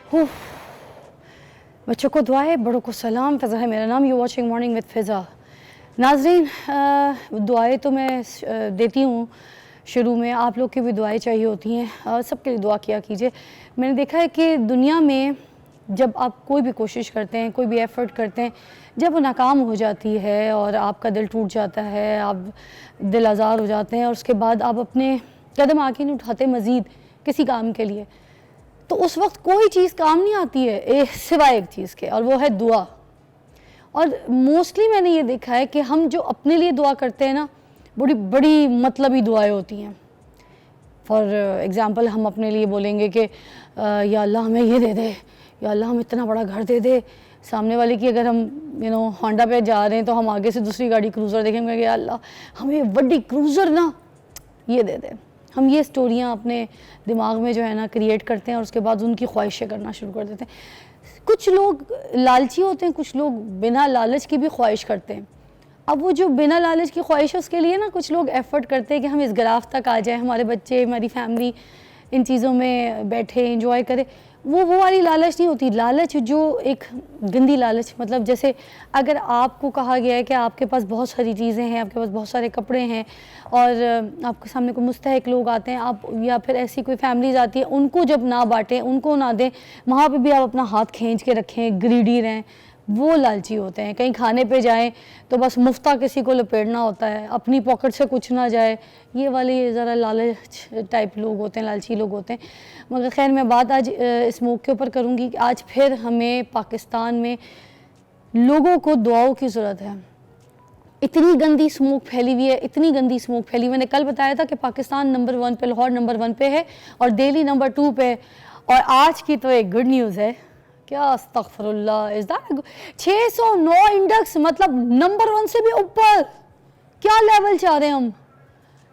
उफ, बच्चों को दुआ है, बड़ों को सलाम। फ़िज़ा है मेरा नाम। यू वॉचिंग मॉर्निंग विद फ़िज़ा। नाज़रीन, दुआएं तो मैं देती हूँ शुरू में, आप लोग की भी दुआएं चाहिए होती हैं, सबके लिए दुआ किया कीजिए। मैंने देखा है कि दुनिया में जब आप कोई भी कोशिश करते हैं, कोई भी एफ़र्ट करते हैं, जब वो नाकाम हो जाती है और आपका दिल टूट जाता है, आप दिल आज़ार हो जाते हैं और उसके बाद आप अपने कदम आगे नहीं उठाते मज़ीद किसी काम के लिए, तो उस वक्त कोई चीज़ काम नहीं आती है सिवाय एक चीज़ के, और वो है दुआ। और मोस्टली मैंने ये देखा है कि हम जो अपने लिए दुआ करते हैं ना, बड़ी बड़ी मतलबी दुआएं होती हैं। फॉर एग्ज़ाम्पल हम अपने लिए बोलेंगे कि या अल्लाह हमें ये दे दे, या अल्लाह हमें इतना बड़ा घर दे दे। सामने वाले की अगर हम होंडा पे जा रहे हैं तो हम आगे से दूसरी गाड़ी क्रूज़र देखेंगे, या अल्लाह हमें बड़ी क्रूज़र ना ये दे दे। हम ये स्टोरियाँ अपने दिमाग में जो है ना क्रिएट करते हैं और उसके बाद उनकी ख्वाहिशें करना शुरू कर देते हैं। कुछ लोग लालची होते हैं, कुछ लोग बिना लालच की भी ख्वाहिश करते हैं। अब वो जो बिना लालच की ख्वाहिश है उसके लिए ना कुछ लोग एफ़र्ट करते हैं कि हम इस ग्राफ तक आ जाएं, हमारे बच्चे, हमारी फैमिली इन चीज़ों में बैठे इंजॉय करें। वो वाली लालच नहीं होती। लालच जो एक गंदी लालच, मतलब जैसे अगर आपको कहा गया है कि आपके पास बहुत सारी चीज़ें हैं, आपके पास बहुत सारे कपड़े हैं और आपके सामने कोई मुस्तहिक लोग आते हैं, आप या फिर ऐसी कोई फैमिलीज़ आती है, उनको जब ना बांटें, उनको ना दें, वहाँ पे भी आप अपना हाथ खींच के रखें, ग्रीडी रहें, वो लालची होते हैं। कहीं खाने पे जाएं तो बस मुफ्ता किसी को लपेटना होता है, अपनी पॉकेट से कुछ ना जाए, ये वाले ज़रा लालच टाइप लोग होते हैं, लालची लोग होते हैं। मगर खैर मैं बात आज इस मौके के ऊपर करूँगी कि आज फिर हमें पाकिस्तान में लोगों को दुआओं की ज़रूरत है। इतनी गंदी स्मोक फैली हुई है, इतनी गंदी स्मोक फैली। मैंने कल बताया था कि पाकिस्तान नंबर 1 पे, लाहौर नंबर 1 पे है और दिल्ली नंबर 2 पे। और आज की तो एक गुड न्यूज़ है, क्या अस्तगफिरुल्लाह, इज़ दैट 609 इंडेक्स, मतलब नंबर 1 से भी ऊपर। क्या लेवल चाह रहे हैं हम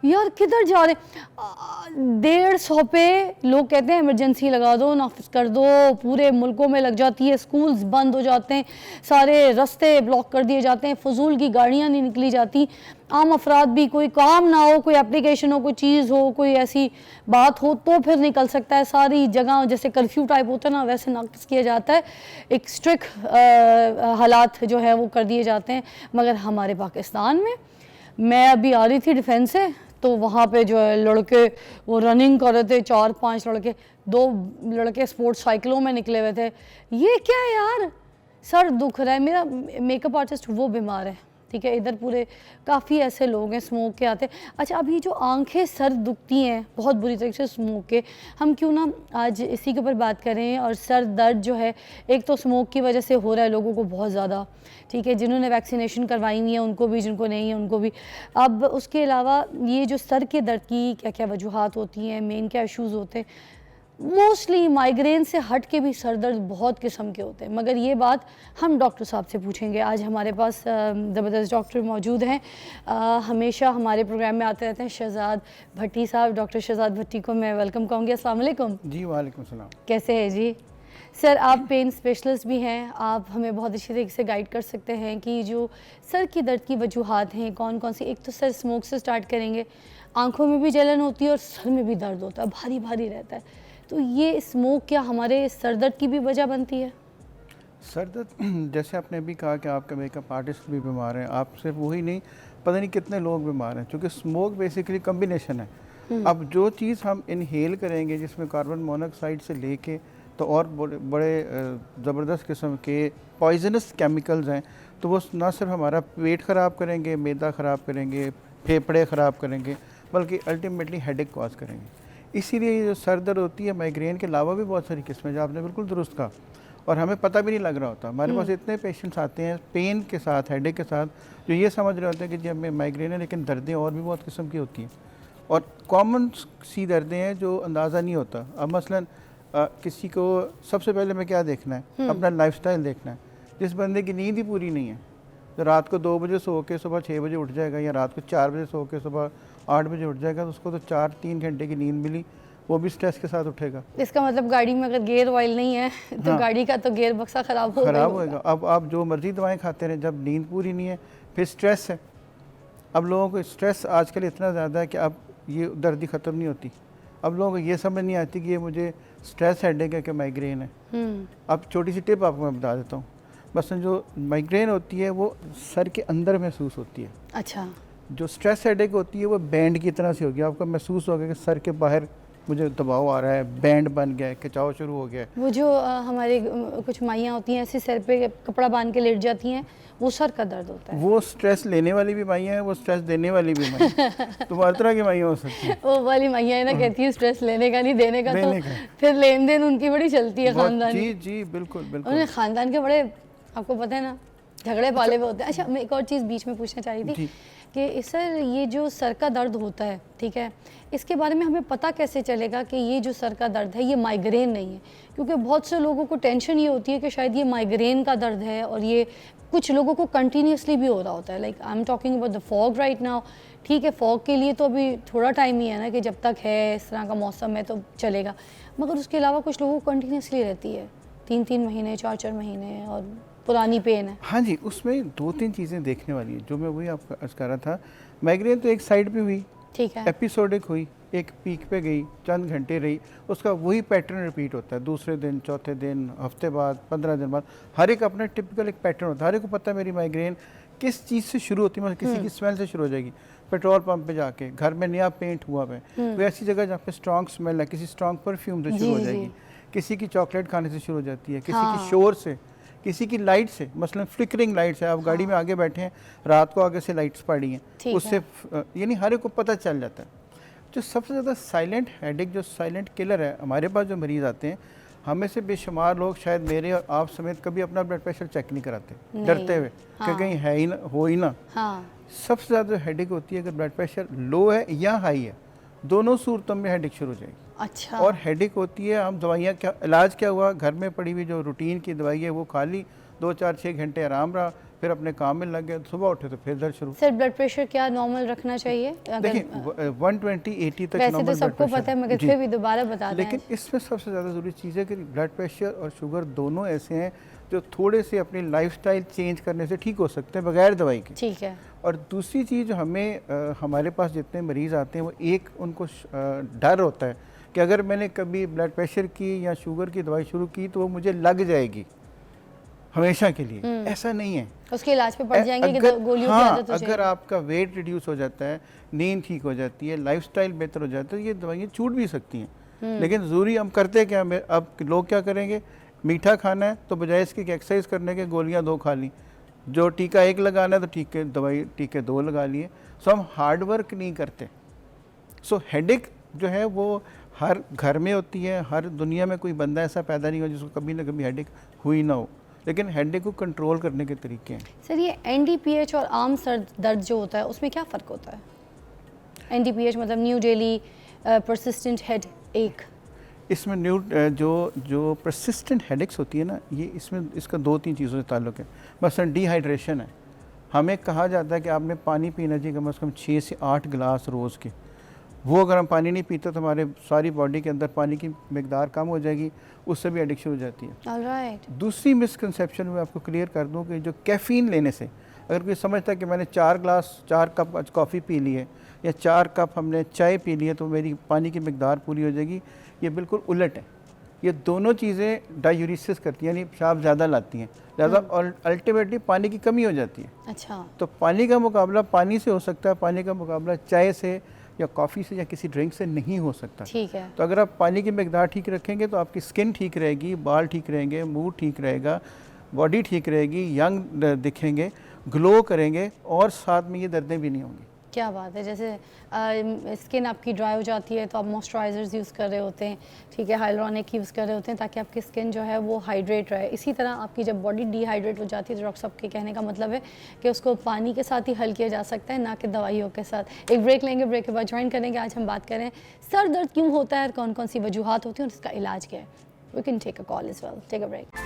यार, किधर जा रहे हैं? 150 पे लोग कहते हैं इमरजेंसी लगा दो, नाफिज कर दो, पूरे मुल्कों में लग जाती है, स्कूल्स बंद हो जाते हैं, सारे रास्ते ब्लॉक कर दिए जाते हैं, फजूल की गाड़ियाँ नहीं निकली जाती। आम अफराद भी, कोई काम ना हो, कोई एप्लीकेशन हो, कोई चीज़ हो, कोई ऐसी बात हो तो फिर निकल सकता है। सारी जगह जैसे कर्फ्यू टाइप होता है ना, वैसे नाफिज किया जाता है, एक स्ट्रिक्ट हालात जो है वो कर दिए जाते हैं। मगर हमारे पाकिस्तान में, मैं अभी आ रही थी डिफेंस से, तो वहाँ पे जो है लड़के वो रनिंग कर रहे थे, 4-5 लड़के, 2 लड़के स्पोर्ट्स साइकिलों में निकले हुए थे। ये क्या है यार, सर दुख रहा है मेरा। मेकअप आर्टिस्ट वो बीमार है, ठीक है, इधर पूरे काफ़ी ऐसे लोग हैं स्मोक के आते। अच्छा, अभी जो आंखें सर दुखती हैं बहुत बुरी तरीके से स्मोक के, हम क्यों ना आज इसी के ऊपर बात करें। और सर दर्द जो है, एक तो स्मोक की वजह से हो रहा है लोगों को बहुत ज़्यादा, ठीक है, जिन्होंने वैक्सीनेशन करवाई हुई है उनको भी, जिनको नहीं है उनको भी। अब उसके अलावा ये जो सर के दर्द की क्या क्या वजूहात होती हैं, मेन क्या इशूज़ होते हैं, मोस्टली माइग्रेन से हट के भी सर दर्द बहुत किस्म के होते हैं। मगर ये बात हम डॉक्टर साहब से पूछेंगे। आज हमारे पास ज़बरदस्त डॉक्टर मौजूद हैं, हमेशा हमारे प्रोग्राम में आते रहते हैं, शहजाद भट्टी साहब। डॉक्टर शहजाद भट्टी को मैं वेलकम कहूँगी। अस्सलाम वालेकुम। जी वालेकुम सलाम। कैसे हैं जी? सर, आप पेन स्पेशलिस्ट भी हैं, आप हमें बहुत अच्छी तरीके से गाइड कर सकते हैं कि जो सर की दर्द की वजूहात हैं कौन कौन सी। एक तो सर स्मोक से स्टार्ट करेंगे, आंखों में भी जलन होती है और सर में भी दर्द होता है, भारी भारी रहता है, तो ये स्मोक क्या हमारे सर दर्द की भी वजह बनती है? सर दर्द जैसे आपने अभी कहा कि आपका मेकअप आर्टिस्ट भी बीमार है, आप सिर्फ वही नहीं, पता नहीं कितने लोग बीमार हैं, क्योंकि स्मोक बेसिकली कम्बिनेशन है। अब जो चीज़ हम इनहेल करेंगे जिसमें कार्बन मोनोऑक्साइड से लेके तो और बड़े ज़बरदस्त किस्म के पॉइजनस केमिकल्स हैं, तो वो ना सिर्फ हमारा पेट ख़राब करेंगे, मैदा ख़राब करेंगे, फेफड़े ख़राब करेंगे, बल्कि अल्टीमेटली हेडेक कॉज करेंगे। इसीलिए ये जो सर दर्द होती है, माइग्रेन के अलावा भी बहुत सारी किस्में, जो आपने बिल्कुल दुरुस्त कहा, और हमें पता भी नहीं लग रहा होता। हमारे पास इतने पेशेंट्स आते हैं पेन के साथ, हेडेक के साथ, जो ये समझ रहे होते हैं कि जी हमें माइग्रेन है, लेकिन दर्दें और भी बहुत किस्म की होती हैं और कॉमन सी दर्दें हैं जो अंदाज़ा नहीं होता। अब मसलन किसी को सबसे पहले मैं क्या देखना है, अपना लाइफस्टाइल देखना है। जिस बंदे की नींद ही पूरी नहीं है, तो रात को 2 बजे सो के सुबह 6 बजे उठ जाएगा, या रात को 4 बजे सो के सुबह 8 बजे उठ जाएगा, तो उसको तो 4-3 घंटे की नींद मिली, वो भी स्ट्रेस के साथ उठेगा। इसका मतलब गाड़ी में अगर गियर ऑयल नहीं है तो हाँ, गाड़ी का तो गियर बक्सा ख़राब होगा। अब आप जो मर्जी दवाएं खाते रहें, जब नींद पूरी नहीं है, फिर स्ट्रेस है। अब लोगों को स्ट्रेस आजकल इतना ज़्यादा है कि अब ये दर्द ख़त्म नहीं होती। अब लोगों को ये समझ नहीं आती कि ये मुझे स्ट्रेस हेडेक है कि माइग्रेन है। अब छोटी सी टिप आपको मैं बता देता हूँ। बस जो माइग्रेन होती है वो सर के अंदर महसूस होती है। अच्छा। जो स्ट्रेस हेडेक होती है वो बैंड की तरह से होगी, आपको महसूस होगा कि सर के बाहर मुझे दबाव आ रहा है, बैंड बन गया है, खिंचाव शुरू हो गया है। वो जो हमारे कुछ माइयाँ होती हैं ऐसे सर पे कपड़ा बांध के लेट जाती हैं, वो सर का दर्द होता है। वो स्ट्रेस लेने वाली भी माइयाँ हैं, वो स्ट्रेस देने वाली भी माइयाँ तो हर तरह की माइयाँ हो सकती हैं। वो वाली माइयाँ है ना, कहती है स्ट्रेस लेने का नहीं देने का, देने तो का। फिर लेन देन उनकी बड़ी चलती है बहुत- खानदान। जी जी बिल्कुल बिल्कुल। उन्हें खानदान के बड़े, आपको पता है ना, झगड़े पाले हुए होते हैं। अच्छा, मैं एक और चीज़ बीच में पूछना चाह रही थी जी। कि सर ये जो सर का दर्द होता है, ठीक है, इसके बारे में हमें पता कैसे चलेगा कि ये जो सर का दर्द है ये माइग्रेन नहीं है? क्योंकि बहुत से लोगों को टेंशन ये होती है कि शायद ये माइग्रेन का दर्द है, और ये कुछ लोगों को कंटिन्यूसली भी हो रहा होता है। Like I am talking about the fog right now. ठीक है, फॉग के लिए तो अभी थोड़ा टाइम ही है ना, कि जब तक है इस तरह का मौसम है तो चलेगा, मगर उसके अलावा कुछ लोगों को कंटिन्यूसली रहती है 3-3 महीने, 4-4 महीने, और पुरानी पेन है। हाँ जी, उसमें 2-3 चीज़ें देखने वाली हैं, जो मैं वही आपको अर्ज कर रहा था। माइग्रेन तो एक साइड पे हुई, ठीक है, एपिसोडिक हुई, एक पीक पे गई, चंद घंटे रही, उसका वही पैटर्न रिपीट होता है दूसरे दिन, चौथे दिन, हफ्ते बाद, 15 दिन बाद। हर एक अपना टिपिकल एक पैटर्न होता है। हर एक को पता है मेरी माइग्रेन किस चीज़ से शुरू होती है। मतलब किसी की स्मेल से शुरू हो जाएगी, पेट्रोल पंप पे जाके, घर में नया पेंट हुआ है, कोई ऐसी जगह जहाँ पे स्ट्रॉन्ग स्मेल है, किसी स्ट्रॉन्ग परफ्यूम से शुरू हो जी, जाएगी, जी। किसी की चॉकलेट खाने से शुरू हो जाती है, किसी हाँ। की शोर से, किसी की लाइट से, मसलन फ्लिकरिंग लाइट से। आप गाड़ी में आगे बैठे हैं, रात को आगे से लाइट्स पड़ी हैं, ठीक उससे यानी हर एक को पता चल जाता है। जो सबसे ज़्यादा साइलेंट हेडेक, जो साइलेंट किलर है, हमारे पास जो मरीज़ आते हैं, हमें से बेशुमार लोग, शायद मेरे और आप समेत, कभी अपना ब्लड प्रेशर चेक नहीं कराते, डरते हुए कि कहीं है ही ना, हो ही ना। हाँ, सबसे ज़्यादा हेडेक होती है अगर ब्लड प्रेशर लो है या हाई है, दोनों सूरतों में हेडेक शुरू हो जाएगी। अच्छा। और हेडेक होती है, हम दवाइयाँ, क्या इलाज क्या हुआ, घर में पड़ी हुई जो रूटीन की दवाई है वो खा ली, 2-4-6 घंटे आराम रहा, फिर अपने काम में लग गए, सुबह उठे तो फिर दर्द शुरू। सर ब्लड प्रेशर क्या नॉर्मल रखना चाहिए? देखिए 120-80 तक वैसे नॉर्मल तो ब्लड सबको प्रेशर पता है, मगर जी। फिर भी दोबारा बता दें। लेकिन इसमें सबसे ज़्यादा ज़रूरी चीज़ है कि ब्लड प्रेशर और शुगर दोनों ऐसे हैं जो थोड़े से अपनी लाइफस्टाइल चेंज करने से ठीक हो सकते हैं बगैर दवाई के। ठीक है। और दूसरी चीज़ जो हमें हमारे पास जितने मरीज़ आते हैं, वो एक उनको डर होता है कि अगर मैंने कभी ब्लड प्रेशर की या शुगर की दवाई शुरू की तो वो मुझे लग जाएगी हमेशा के लिए। ऐसा नहीं है, उसके इलाज पे पड़ जाएंगे कि अगर, गोलियों की हाँ, आदत हो अगर जाएगी। आपका वेट रिड्यूस हो जाता है, नींद ठीक हो जाती है, लाइफस्टाइल बेहतर हो जाता है, ये दवाइयाँ छूट भी सकती हैं। लेकिन ज़रूरी हम करते क्या, अब लोग क्या करेंगे, मीठा खाना है तो बजाय इसके कि एक्सरसाइज करने के गोलियाँ 2 खा ली, जो टीका 1 लगाना है तो टीके 2 लगा लिए। सो हम हार्ड वर्क नहीं करते। सो हेडेक जो है वो हर घर में होती है, हर दुनिया में कोई बंदा ऐसा पैदा नहीं हुआ जिसको कभी ना कभी हेडेक हुई ना हो, लेकिन हेडेक को कंट्रोल करने के तरीके हैं। सर ये एनडीपीएच और आम सर दर्द जो होता है उसमें क्या फ़र्क होता है? एनडीपीएच मतलब न्यू डेली परसिस्टेंट हेड एक। इसमें जो परसिस्टेंट हेडेक्स होती है ना, ये इसका 2-3 चीज़ों से ताल्लुक़ है। मसलन डिहाइड्रेशन है, हमें कहा जाता है कि आपने पानी पीना चाहिए कम से कम 6 से 8 गिलास रोज़ के। वो अगर हम पानी नहीं पीते तो हमारे सारी बॉडी के अंदर पानी की मिकदार कम हो जाएगी, उससे भी एडिक्शन हो जाती है। ऑलराइट। दूसरी मिसकंसेप्शन मैं आपको क्लियर कर दूं कि जो कैफ़ीन लेने से, अगर कोई समझता है कि मैंने 4 कप आज कॉफ़ी पी ली है या 4 कप हमने चाय पी ली है तो मेरी पानी की मिकदार पूरी हो जाएगी, ये बिल्कुल उलट है। ये दोनों चीज़ें डायूरिसिस करती हैं, यानी पेशाब ज़्यादा लाती हैं, ज़्यादा, और अल्टीमेटली पानी की कमी हो जाती है। अच्छा। तो पानी का मुकाबला पानी से हो सकता है, पानी का मुकाबला चाय से या कॉफ़ी से या किसी ड्रिंक से नहीं हो सकता। ठीक है। तो अगर आप पानी की मिकदार ठीक रखेंगे तो आपकी स्किन ठीक रहेगी, बाल ठीक रहेंगे, मूड ठीक रहेगा, बॉडी ठीक रहेगी, यंग दिखेंगे, ग्लो करेंगे, और साथ में ये दर्दें भी नहीं होंगी। क्या बात है। जैसे स्किन आपकी ड्राई हो जाती है तो आप मॉइस्चराइजर्स यूज़ कर रहे होते हैं, ठीक है, हाइलुरोनिक यूज़ कर रहे होते हैं ताकि आपकी स्किन जो है वो हाइड्रेट रहे। इसी तरह आपकी जब बॉडी डिहाइड्रेट हो जाती है तो डॉक्टर साहब के कहने का मतलब है कि उसको पानी के साथ ही हल किया जा सकता है, ना कि दवाइयों के साथ। एक ब्रेक लेंगे, ब्रेक के बाद ज्वाइन करेंगे। आज हम बात करें सर दर्द क्यों होता है, कौन कौन सी वजूहत होती हैं और इसका इलाज क्या है। We can take a call as well, take a break.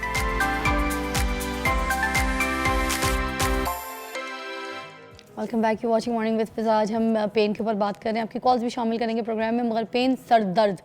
Welcome back, you watching morning with Fiza. आज हम पेन के ऊपर बात कर रहे हैं, आपकी कॉल्स भी शामिल करेंगे प्रोग्राम में, मगर पेन, सर दर्द,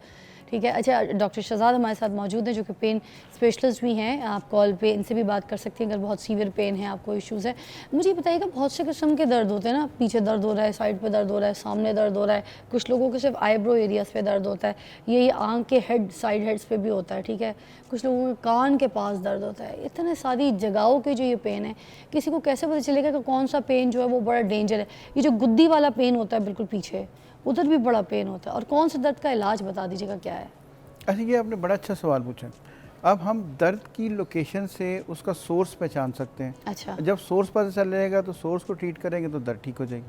ठीक है। अच्छा, डॉक्टर शहजाद हमारे साथ मौजूद हैं जो कि पेन स्पेशलिस्ट भी हैं। आप कॉल पे इनसे भी बात कर सकती हैं अगर बहुत सीवियर पेन है, आपको इश्यूज़ है। मुझे ये बताइएगा, बहुत से किस्म के दर्द होते हैं ना, पीछे दर्द हो रहा है, साइड पे दर्द हो रहा है, सामने दर्द हो रहा है, कुछ लोगों के सिर्फ आईब्रो एरियाज़ पे दर्द होता है, ये आँख के हेड साइड हेड्स पे भी होता है, ठीक है। कुछ लोगों के कान के पास दर्द होता है। इतने सारी जगहों के जो ये पेन है, किसी को कैसे पता चलेगा कि कौन सा पेन जो है वो बड़ा डेंजर है? ये जो गुद्दी वाला पेन होता है बिल्कुल पीछे, उधर भी बड़ा पेन होता है, और कौन सा दर्द का इलाज बता दीजिएगा क्या है? अच्छा, ये आपने बड़ा अच्छा सवाल पूछा। अब हम दर्द की लोकेशन से उसका सोर्स पहचान सकते हैं। अच्छा। जब सोर्स पता चल जाएगा तो सोर्स को ट्रीट करेंगे तो दर्द ठीक हो जाएगी,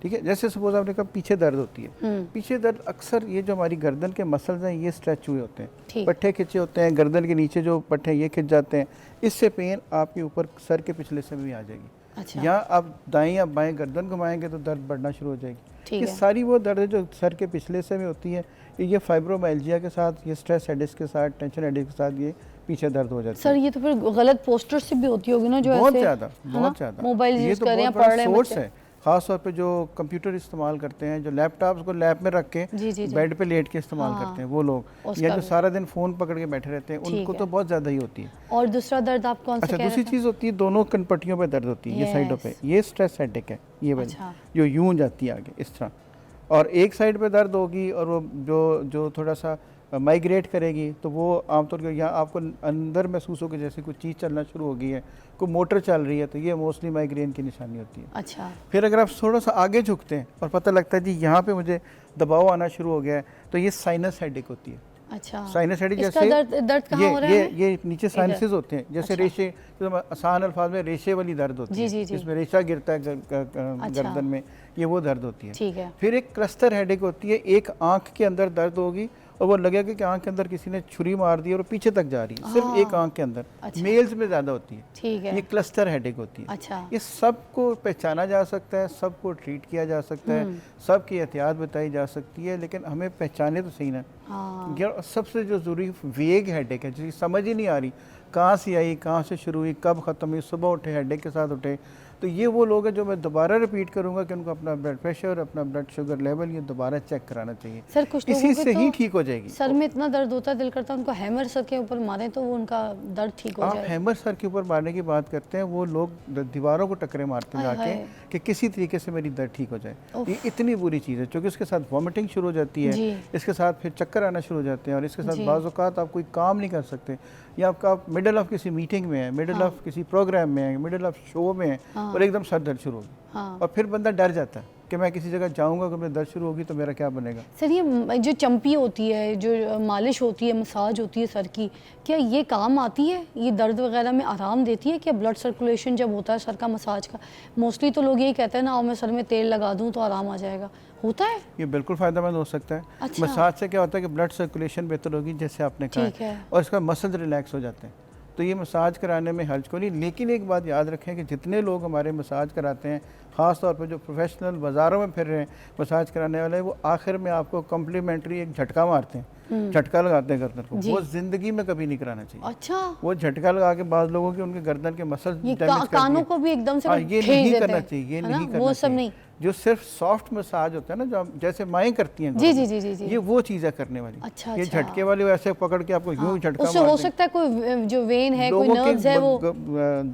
ठीक है। जैसे सपोज आपने कहा पीछे दर्द होती है, पीछे दर्द अक्सर ये जो हमारी गर्दन के मसल्स हैं ये स्ट्रेच हुए होते हैं, पट्टे खिंचे होते हैं, गर्दन के नीचे जो पट्टे ये खिंच जाते हैं, इससे पेन आपके ऊपर सर के पिछले से भी आ जाएगी। अच्छा। या आप दाएं या बाएं गर्दन घुमाएंगे तो दर्द बढ़ना शुरू हो जाएगी। ये है। सारी वो दर्द है जो सर के पिछले से में होती है, ये फाइब्रोमाइल्जिया के साथ, ये स्ट्रेस हेडेक्स के साथ, टेंशन हेडेक्स के साथ ये पीछे दर्द हो जाता है। सर ये तो फिर गलत पोस्टर से भी होती होगी ना, जो बहुत ऐसे ज़्यादा, बहुत ज़्यादा मोबाइल ये यूज तो कर रहे हैं, बहुत पढ़ रहे बड़ा हैं सोर्स है। खास तौर पे जो कंप्यूटर इस्तेमाल करते हैं, जो लैपटॉप्स को लैब में रख के बेड पे लेट के इस्तेमाल करते हैं वो लोग, या जो सारा दिन फ़ोन पकड़ के बैठे रहते हैं, उनको तो बहुत ज़्यादा ही होती है। और दूसरा दर्द आप कौन सा कह रहे थे? दूसरी चीज़ होती है दोनों कनपट्टियों पे दर्द होती है, ये साइडों पे, ये स्ट्रेस हेडेक है, ये वाली जो यूं जाती है आगे इस तरह, और एक साइड पे दर्द होगी और वो जो थोड़ा सा माइग्रेट करेगी तो वो आमतौर पर यहाँ आपको अंदर महसूस होगी जैसे कोई चीज़ चलना शुरू हो गई है, कोई मोटर चल रही है, तो ये मोस्टली माइग्रेन की निशानी होती है। अच्छा। फिर अगर आप थोड़ा सा आगे झुकते हैं और पता लगता है जी यहाँ पे मुझे दबाव आना शुरू हो गया है, तो ये साइनस हेडेक होती है। अच्छा। साइनस हेडेक इसका जैसे दर्द कहाँ हो रहा है? ये नीचे साइनसेस होते हैं, जैसे रेशे, जो आसान अल्फाज में रेशे वाली दर्द होती है, जिसमें रेशा गिरता है गर्दन में, ये वो दर्द होती है। ठीक है। फिर एक क्लस्टर हेडेक होती है, एक आंख के अंदर दर्द होगी और वो लगेगा कि आंख के अंदर किसी ने छुरी मार दी और पीछे तक जा रही है, सिर्फ एक आंख के अंदर। अच्छा। मेल्स में ज़्यादा होती है। ठीक है। ये क्लस्टर हेडेक होती है। अच्छा। ये सबको पहचाना जा सकता है, सबको ट्रीट किया जा सकता है, सबकी एहतियात बताई जा सकती है, लेकिन हमें पहचाने तो सही ना। हाँ। सबसे जो ज़रूरी वेग हेडेक है, जिसकी समझ ही नहीं आ रही कहाँ से आई, कहाँ से शुरू हुई, कब ख़त्म हुई, सुबह उठे हेडेक के साथ उठे, तो ये वो लोग हैं जो मैं दोबारा रिपीट करूंगा कि उनको अपना ब्लड प्रेशर, अपना ब्लड शुगर लेवल ये दोबारा चेक कराना चाहिए। सर कुछ इसी से ही ठीक हो जाएगी। सर में इतना दर्द होता है, दिल करता है उनको हैमर सर के ऊपर मारें तो वो उनका दर्द ठीक हो जाए। आप हैमर सर के ऊपर मारने की बात करते हैं, वो लोग दीवारों को टकरे मारते हैं जाके कि किसी तरीके से मेरी दर्द ठीक हो जाए। ये इतनी बुरी चीज़ है, क्योंकि इसके साथ वॉमिटिंग शुरू हो जाती है, इसके साथ फिर चक्कर आना शुरू हो जाते हैं, और इसके साथ बाज़ औक़ात आप कोई काम नहीं कर सकते, या आपका मिडिल ऑफ किसी मीटिंग में है, मिडिल ऑफ किसी प्रोग्राम में है, मिडिल ऑफ शो में है, और एकदम सर दर्द शुरू होगी, और फिर बंदा डर जाता है कि मैं किसी जगह जाऊंगा, अगर मेरे दर्द शुरू होगी तो मेरा क्या बनेगा। सर ये जो चंपी होती है, जो मालिश होती है, मसाज होती है सर की, क्या ये काम आती है? ये दर्द वगैरह में आराम देती है? क्या ब्लड सर्कुलेशन जब होता है सर का मसाज का, मोस्टली तो लोग यही कहते हैं ना, और मैं सर में तेल लगा दूं तो आराम आ जाएगा, होता है? ये बिल्कुल फ़ायदेमंद हो सकता है। अच्छा। मसाज से क्या होता है कि ब्लड सर्कुलेशन बेहतर होगी, जैसे आपने कहा, और इसका मसल रिलैक्स हो जाते हैं, तो ये मसाज कराने में हर्ज को नहीं। लेकिन एक बात याद रखें कि जितने लोग हमारे मसाज कराते हैं, ख़ास तौर पर जो प्रोफेशनल बाज़ारों में फिर रहे हैं मसाज कराने वाले, वो आखिर में आपको कम्प्लीमेंट्री एक झटका मारते हैं, झटका लगाते हैं गर्दन को, वो ज़िंदगी में कभी नहीं कराना चाहिए। अच्छा। वो झटका लगा के बाद लोगों के उनके गर्दन के मसल डैमेज कानों को भी एकदम से ये नहीं करना चाहिए, ये नहीं करना चाहिए। जो सिर्फ सॉफ्ट मसाज होता है ना, जो जैसे माएँ करती हैं, जी जी जी जी, ये वो चीज़ है करने वाली। अच्छा, ये झटके वाले ऐसे पकड़ के आपको यूं झटका उससे हो सकता है कोई जो वेन है, कोई नर्व्स है, वो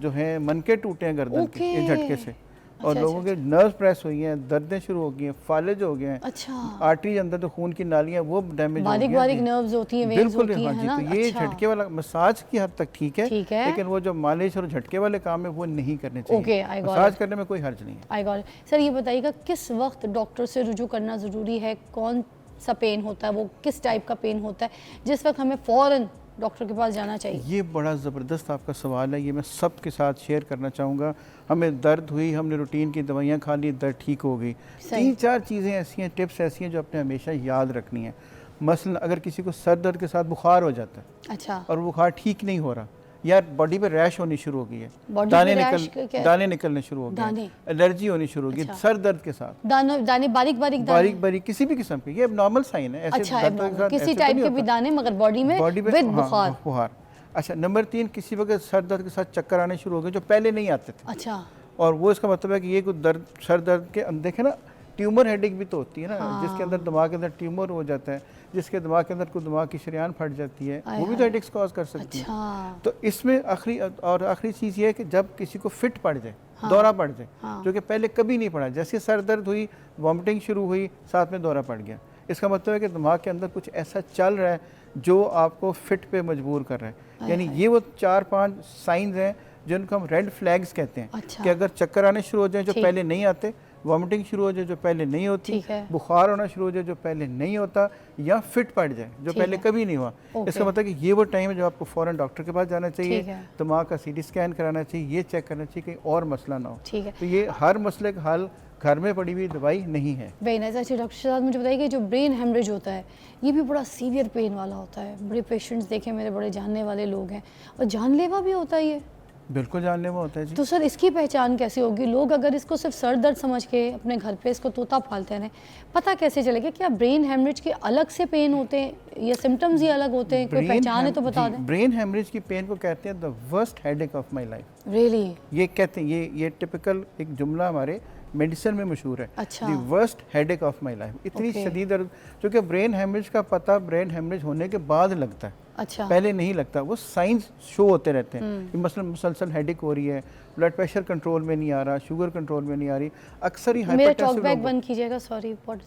जो है मनके टूटे हैं गर्दन के ये झटके से, और लोगों के नर्व प्रेस हुई हैं, दर्दें शुरू हो गई हैं, फालिज हो गए हैं। अच्छा। आर्टरी अंदर जो खून की नालियां वो डैमेज हो गई हैं, बारीक नर्व्स होती हैं, वेन्स होती हैं, है ना। तो ये झटके वाला मसाज की हद तक ठीक है, लेकिन वो जो मालिश और झटके वाले काम है वो नहीं करने चाहिए। मसाज करने में कोई हर्ज नहीं है। I got it. सर ये बताइएगा किस वक्त डॉक्टर से रुजू करना ज़रूरी है? कौन सा पेन होता है, वो किस टाइप का पेन होता है जिस वक्त हमें फ़ौरन डॉक्टर के पास जाना चाहिए? ये बड़ा ज़बरदस्त आपका सवाल है, ये मैं सबके साथ शेयर करना चाहूँगा। हमें दर्द हुई, हमने रूटीन की दवाइयाँ खा ली, दर्द ठीक हो गई, 3-4 चीज़ें ऐसी हैं, टिप्स ऐसी हैं जो आपने हमेशा याद रखनी है। मसलन अगर किसी को सर दर्द के साथ बुखार हो जाता है, अच्छा, और बुखार ठीक नहीं हो रहा, या बॉडी पे रैश होनी शुरू हो गई है, दाने निकलने शुरू हो गए, एलर्जी होनी शुरू हो गई, सर दर्द के साथ दाने बारीक बारीक किसी भी किस्म के, ये नॉर्मल साइन है। अच्छा, किसी टाइप के भी दाने मगर बॉडी में विद बुखार। अच्छा, नंबर 3, किसी वक्त सर दर्द के साथ चक्कर आने शुरू हो गए जो पहले नहीं आते थे। अच्छा, और वो इसका मतलब है कि ये कुछ दर्द, सर दर्द के देखे ना, ट्यूमर हेडेक भी तो होती है ना, हाँ। जिसके अंदर दिमाग के अंदर ट्यूमर हो जाता है, जिसके दिमाग के अंदर कोई दिमाग की शरीयान फट जाती है, वो भी तो हेडेक्स कॉज कर सकती है। अच्छा। तो इसमें आखिरी चीज़ ये है कि जब किसी को फिट पड़ जाए, हाँ। दौरा पड़ जाए, हाँ। जो कि पहले कभी नहीं पड़ा, जैसे सर दर्द हुई, वॉमिटिंग शुरू हुई, साथ में दौरा पड़ गया, इसका मतलब है कि दिमाग के अंदर कुछ ऐसा चल रहा है जो आपको फिट पे मजबूर कर रहा है। यानी ये वो 4-5 साइंस हैं जिनको हम रेड फ्लैग्स कहते हैं। अच्छा। कि अगर चक्कर आने शुरू हो जाए जो ठीक। पहले नहीं आते, वॉमिटिंग शुरू हो जाए जो पहले नहीं होती, ठीक है। बुखार होना शुरू हो जाए जो पहले नहीं होता, या फिट पड़ जाए जो ठीक पहले है। कभी नहीं हुआ, ओके। इसका मतलब कि ये वो टाइम है जब आपको फ़ौरन डॉक्टर के पास जाना चाहिए, ठीक है। दिमाग का सीटी स्कैन कराना चाहिए, ये चेक करना चाहिए कहीं और मसला ना हो। ठीक है। तो ये हर मसले का हल घर में पड़ी हुई दवाई नहीं है। Very nice. अच्छा डॉक्टर शहजाद, मुझे बताइए कि जो ब्रेन हेमरेज होता है ये भी बड़ा सीवियर पेन वाला होता है। बड़े पेशेंट्स देखे मेरे, बड़े जानने वाले लोग हैं, और जानलेवा भी होता है ये। बिल्कुल जानलेवा होता है जी। तो सर इसकी पहचान कैसे होगी? लोग अगर इसको सिर्फ सर दर्द समझ के अपने घर पे इसको तोता पालते रहें, पता कैसे चलेगा क्या ब्रेन हेमरेज के अलग से पेन होते हैं या सिम्टम्स ही अलग होते हैं? कोई पहचान है तो बता दें। ब्रेन हेमरेज की पेन को कहते हैं the worst headache of my life. Really? ये कहते हैं, ये टिपिकल एक जुमला हमारे मेडिसिन में मशहूर है। अच्छा। The worst headache of my life. इतनी Okay. शदीद दर्द, क्योंकि ब्रेन हेमरेज का पता ब्रेन हेमरेज होने के बाद लगता है, अच्छा। पहले नहीं लगता। वो साइंस शो होते रहते हैं कि मसलन मुसलसल हेडेक हो रही है, ब्लड प्रेशर कंट्रोल में नहीं आ रहा, शुगर कंट्रोल में नहीं आ रही। अक्सर ही मेरा हाइपरटेंसिव टॉक बैक लोगों बंद कीजिएगा, सॉरी। हाँ,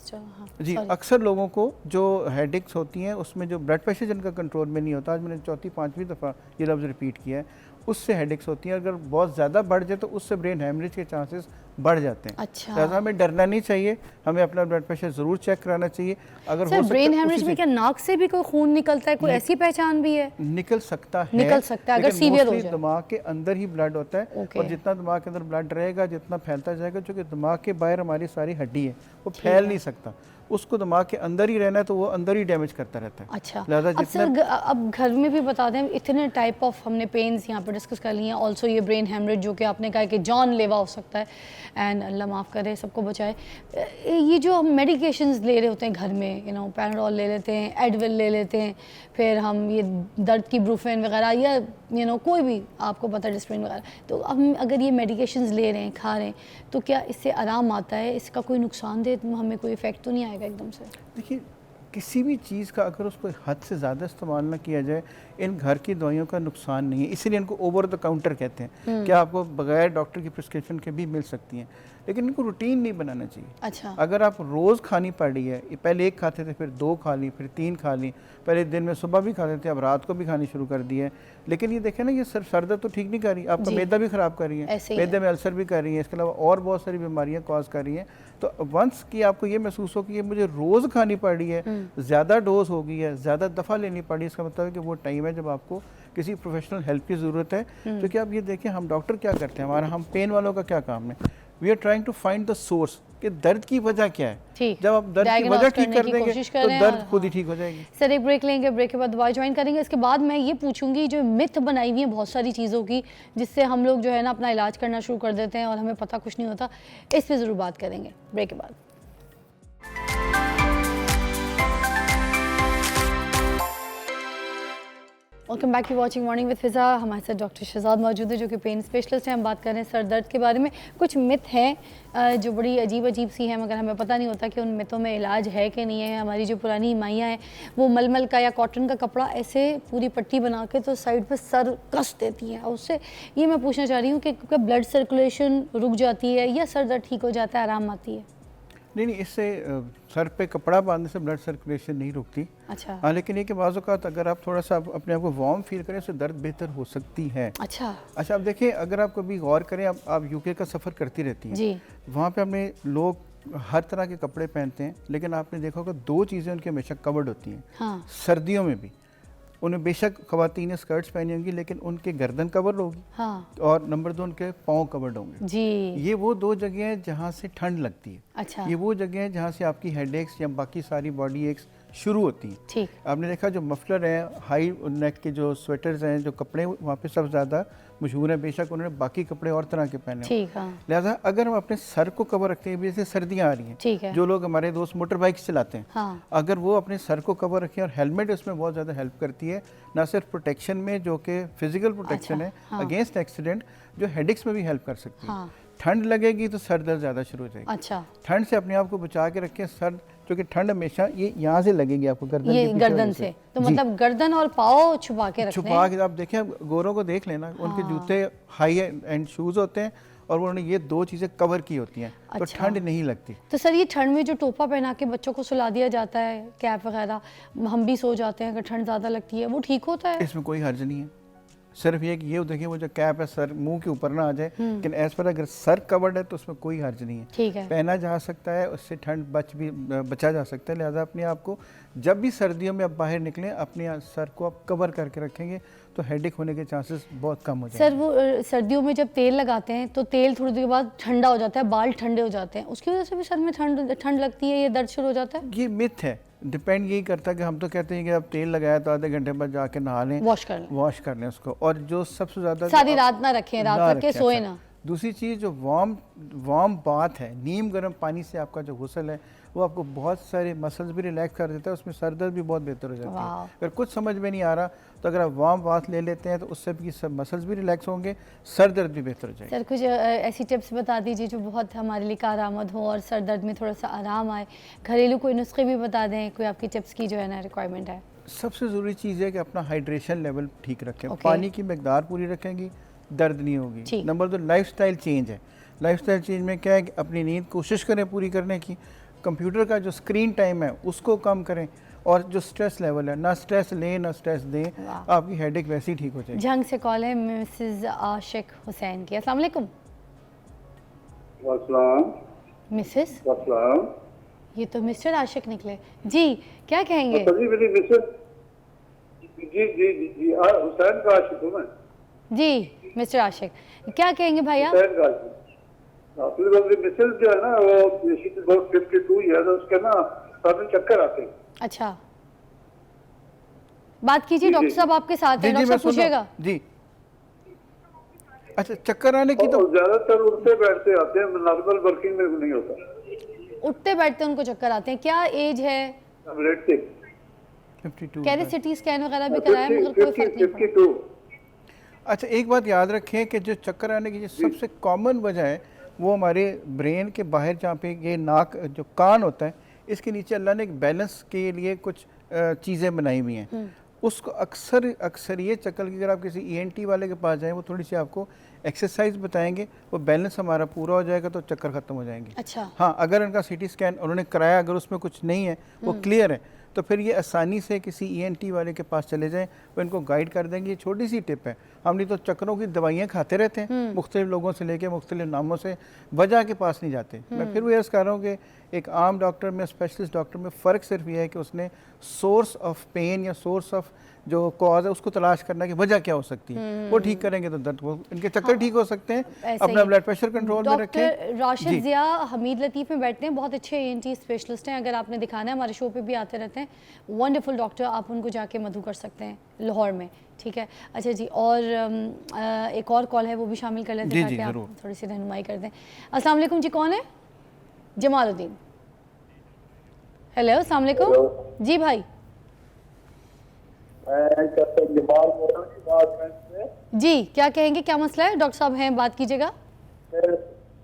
जी, sorry. अक्सर लोगों को जो हेडेक्स होती हैं उसमें जो ब्लड प्रेशर जिनका कंट्रोल में नहीं होता, आज मैंने 4-5वीं दफ़ा ये लफ्ज़ रिपीट किया है, उससे हेडेक्स होती हैं। अगर बहुत ज़्यादा बढ़ जाए तो उससे ब्रेन हेमरेज के चांसेस बढ़ जाते हैं। अच्छा। लिहाजा हमें डरना नहीं चाहिए, हमें अपना ब्लड प्रेशर ज़रूर चेक कराना चाहिए। अगर सर हो सकता ब्रेन है हेमरेज उसी में से क्या नाक से भी कोई खून निकलता है? कोई ऐसी पहचान भी है? निकल सकता है, निकल सकता है अगर लेकिन सीवियर हो mostly जाए। दिमाग के अंदर ही ब्लड होता है। Okay. और जितना दिमाग के अंदर ब्लड रहेगा, जितना फैलता जाएगा, क्योंकि दिमाग के बाहर हमारी सारी हड्डी है, वो फैल नहीं सकता, उसको दिमाग के अंदर ही रहना है, तो वो अंदर ही डैमेज करता रहता है। अच्छा। लिहाजा अब सर अब घर में भी बता दें, इतने टाइप ऑफ हमने पेन्स यहाँ पर डिस्कस कर लिए हैं। ऑल्सो ये ब्रेन हेमरेज जो कि आपने कहा कि जानलेवा हो सकता है, एंड अल्लाह माफ़ करे, सबको बचाए। ये जो हम मेडिकेशंस ले रहे होते हैं घर में, पैराडोल ले लेते हैं, एडविल ले लेते हैं, फिर हम ये दर्द की ब्रूफेन वगैरह, या कोई भी आपको पता है डिस्प्रिन वगैरह, तो हम अगर ये मेडिकेशंस ले रहे हैं, खा रहे हैं, तो क्या इससे आराम आता है? इसका कोई नुकसानदेह हमें कोई इफेक्ट तो नहीं आएगा एकदम से? देखिए, किसी भी चीज़ का अगर उसको हद से ज़्यादा इस्तेमाल ना किया जाए, इन घर की दवाइयों का नुकसान नहीं है, इसीलिए इनको ओवर द काउंटर कहते हैं। क्या आपको बगैर डॉक्टर की प्रिस्क्रिप्शन के भी मिल सकती हैं, लेकिन इनको रूटीन नहीं बनाना चाहिए। अच्छा। अगर आप रोज़ खानी पड़ रही है, पहले 1 खाते थे, फिर 2 खा ली, फिर 3 खा ली, पहले दिन में सुबह भी खाते थे, अब रात को भी खानी शुरू कर दी है, लेकिन ये देखें ना, ये सिर्फ सर दर्द तो ठीक नहीं कर रही, आपका मैदा भी ख़राब कर रही है, मैदे में अल्सर भी कर रही है, इसके अलावा और बहुत सारी बीमारियाँ कॉज कर रही हैं। तो वंस कि आपको ये महसूस हो कि ये मुझे रोज़ खानी पड़ रही है, ज़्यादा डोज हो गई है, ज़्यादा दफ़ा लेनी पड़ी, इसका मतलब है कि वो टाइम है जब आपको किसी प्रोफेशनल हेल्प की ज़रूरत है। क्योंकि आप ये देखें, हम डॉक्टर क्या करते हैं, हम पेन वालों का क्या काम है, we are trying to find the source कि दर्द की वजह क्या है। जब आप दर्द की वजह ठीक कर देंगे तो दर्द खुद ही ठीक हो जाएगी। सर एक ब्रेक लेंगे, ब्रेक के बाद दवाई ज्वाइन करेंगे। इसके बाद मैं ये पूछूंगी, जो मिथ बनाई हुई है बहुत सारी चीज़ों की, जिससे हम लोग जो है ना अपना इलाज करना शुरू कर देते हैं और हमें पता कुछ नहीं होता, इस पर ज़रूर बात करेंगे ब्रेक के बाद। Welcome back to watching morning with Fiza. हमारे साथ डॉक्टर शहजाद मौजूद है जो कि पेन स्पेशलिस्ट हैं। हम बात कर रहे हैं सर दर्द के बारे में। कुछ मिथ हैं जो बड़ी अजीब सी हैं, मगर हमें पता नहीं होता कि उन मिथों में इलाज है कि नहीं है। हमारी जो पुरानी माइयाँ हैं वो मलमल का या कॉटन का कपड़ा ऐसे पूरी पट्टी बना के तो साइड पर सर कस देती हैं। उससे ये मैं पूछना चाह रही हूँ कि ब्लड सर्कुलेशन रुक जाती है या सर दर्द ठीक हो जाता है, आराम आती है? नहीं, इससे सर पे कपड़ा बांधने से ब्लड सर्कुलेशन नहीं रुकती। अच्छा। हाँ, लेकिन ये कि बाज़ औक़ात अगर आप थोड़ा सा अपने आप को वार्म फील करें, उससे दर्द बेहतर हो सकती है। अच्छा। आप देखिए, अगर आप कभी गौर करें, आप यूके का सफ़र करती रहती हैं जी। वहाँ पे अपने लोग हर तरह के कपड़े पहनते हैं, लेकिन आपने देखा होगा 2 चीज़ें उनकी हमेशा कवर्ड होती हैं। हाँ। सर्दियों में भी उन्हें बेशक ख़वातीन ने स्कर्ट्स पहनी होंगी, लेकिन उनके गर्दन कवर होगी। हाँ। और नंबर 2 उनके पाँव कवर्ड होंगे जी। ये वो 2 जगह हैं जहाँ से ठंड लगती है। अच्छा। ये वो जगह है जहाँ से आपकी हेडेक्स या बाकी सारी बॉडी एक्स शुरू होती हैं। ठीक। आपने देखा जो मफलर हैं, हाई नेक के जो स्वेटर्स हैं, जो कपड़े वहाँ पे सबसे ज़्यादा मशहूर हैं, बेशक उन्होंने बाकी कपड़े और तरह के पहने। ठीक। हाँ। लिहाजा अगर हम अपने सर को कवर रखते हैं, जैसे सर्दियाँ आ रही हैं, ठीक है। जो लोग हमारे दोस्त मोटर बाइक्स चलाते हैं, हाँ। अगर वो अपने सर को कवर रखें, और हेलमेट उसमें बहुत ज़्यादा हेल्प करती है, ना सिर्फ प्रोटेक्शन में जो कि फिजिकल प्रोटेक्शन है अगेंस्ट एक्सीडेंट, जो हेडेक्स में भी हेल्प कर सकती है। हाँ। ठंड लगेगी तो सर दर्द ज़्यादा शुरू हो जाएगी। अच्छा, ठंड से अपने आप को बचा के रखें। सर क्योंकि ठंड हमेशा ये यहाँ से लगेगी आपको, गर्दन ये के पीछे गर्दन वाले से, तो मतलब गर्दन और पाँव छुपा के रखने छुपा हैं। के आप देखें, गोरों को देख लेना, उनके जूते हाई एंड शूज होते हैं और उन्होंने ये दो चीज़ें कवर की होती हैं, तो अच्छा। ठंड नहीं लगती। तो सर ये ठंड में जो टोपा पहना के बच्चों को सुला दिया जाता है, कैप वगैरह, हम भी सो जाते हैं अगर ठंड ज़्यादा लगती है, वो ठीक होता है? इसमें कोई हर्ज नहीं है। सिर्फ ये कि ये देखिए वो जो कैप है सर मुंह के ऊपर ना आ जाए, लेकिन एज पर अगर सर कवर्ड है तो उसमें कोई हर्ज नहीं है, ठीक है। पहना जा सकता है, उससे ठंड बचा जा सकता है। लिहाजा अपने आप को जब भी सर्दियों में आप बाहर निकलें, अपने सर को आप कवर करके रखेंगे तो हेडेक होने के चांसेस बहुत कम हो जाएंगे। सर वो सर्दियों में जब तेल लगाते हैं तो तेल थोड़ी देर के बाद ठंडा हो जाता है, बाल ठंडे हो जाते हैं, उसकी वजह से भी सर में ठंड लगती है, ये दर्द शुरू हो जाता है? ये मिथ है, डिपेंड यही करता है कि हम तो कहते हैं कि अब तेल लगाया तो आधे घंटे बाद जाके नहा लें, वॉश कर लें उसको। और जो सबसे ज़्यादा सारी रात ना रखें, रात रख के सोए ना। दूसरी चीज़ जो वार्म बात है, नीम गर्म पानी से आपका जो गुस्ल है वो आपको बहुत सारे मसल्स भी रिलैक्स कर देता है, उसमें सर दर्द भी बहुत बेहतर हो जाता है। अगर कुछ समझ में नहीं आ रहा तो अगर आप वार्म बात ले लेते हैं तो उससे भी सब मसल्स भी रिलैक्स होंगे, सर दर्द भी बेहतर हो जाएगा। सर कुछ ऐसी टिप्स बता दीजिए जो बहुत हमारे लिए कारआमद हो और सर दर्द में थोड़ा सा आराम आए, घरेलू कोई नुस्खे भी बता दें, कोई आपकी टिप्स की जो है ना रिक्वायरमेंट है। सबसे ज़रूरी चीज़ है कि अपना हाइड्रेशन लेवल ठीक रखें, पानी की मकदार पूरी रखेंगी, दर्द नहीं होगी। नंबर 2 लाइफस्टाइल चेंज है। लाइफस्टाइल चेंज में क्या है कि अपनी नींद कोशिश करें पूरी करने की, कंप्यूटर का जो स्क्रीन टाइम है उसको कम करें, और जो स्ट्रेस लेवल है, ना स्ट्रेस लें ना स्ट्रेस दें, आपकी हेडेक वैसे ही ठीक हो जाएगी। जंग से कॉल है मिसेस आशिक हुसैन की। अस्सलाम वालेकुम। मिसेस, ये तो मिस्टर आशिक निकले जी, क्या कहेंगे? हुसैन का आशिक हूं मैं जी। मिस्टर आशिक, क्या कहेंगे भैया? मिसेस जो है ना वो 52 ईयर्स, उसके ना सर में चक्कर आते हैं। अच्छा, बात कीजिए, डॉक्टर साहब आपके साथ हैं, डॉक्टर साहब पूछिएगा जी। अच्छा, चक्कर आने की तो ज्यादातर उठते बैठते आते हैं, नॉर्मल वर्किंग में नहीं होता। उठते बैठते उनको चक्कर आते हैं। क्या एज है? 52 कह रहे सिटी स्कैन वगैरह भी कराया मगर कोई फर्क नहीं पड़ा। 52। अच्छा, एक बात याद रखें कि जो चक्कर आने की जो सबसे कॉमन वजह है वो हमारे ब्रेन के बाहर, जहाँ पे ये नाक जो कान होता है, इसके नीचे अल्लाह ने एक बैलेंस के लिए कुछ चीज़ें बनाई हुई हैं। उसको अक्सर ये चक्कर की, अगर आप किसी ENT वाले के पास जाएं, वो थोड़ी सी आपको एक्सरसाइज बताएंगे, वो बैलेंस हमारा पूरा हो जाएगा तो चक्कर ख़त्म हो जाएंगे। अच्छा। हाँ, अगर उनका CT स्कैन उन्होंने कराया, अगर उसमें कुछ नहीं है, वो क्लियर है, तो फिर ये आसानी से किसी ENT वाले के पास चले जाएं, वो इनको गाइड कर देंगे। ये छोटी सी टिप है। हम नहीं तो चक्करों की दवाइयाँ खाते रहते हैं, मुख्तलिफ लोगों से लेके मुख्तलिफ नामों से, वजह के पास नहीं जाते। मैं फिर वो अर्ज़ कर रहा हूँ कि एक आम डॉक्टर में, स्पेशलिस्ट डॉक्टर में फ़र्क सिर्फ ये है कि उसने सोर्स ऑफ पेन या सोर्स ऑफ जो कॉज है उसको तलाश करना कि वजह क्या हो सकती है, वो ठीक करेंगे तो दर्द वो इनके चक्कर ठीक हो सकते हैं। अपना ब्लड प्रेशर कंट्रोल में रखें। डॉक्टर राशिद ज़िया हमीद लतीफ़ में बैठते हैं, बहुत अच्छे ENT स्पेशलिस्ट हैं, अगर आपने दिखाना है हमारे शो पे भी आते रहते हैं, वंडरफुल डॉक्टर, आप उनको जाके मधु कर सकते हैं लाहौर में, ठीक है। अच्छा जी, और एक और कॉल है वो भी शामिल कर लेते हैं ताकि आप थोड़ी सी रहनुमाई कर दें। अस्सलाम वालेकुम जी, कौन है? जमालुद्दीन। हेलो, अस्सलाम वालेकुम जी भाई। जी, क्या कहेंगे, क्या मसला है? डॉक्टर साहब हैं, बात कीजिएगा। मेरे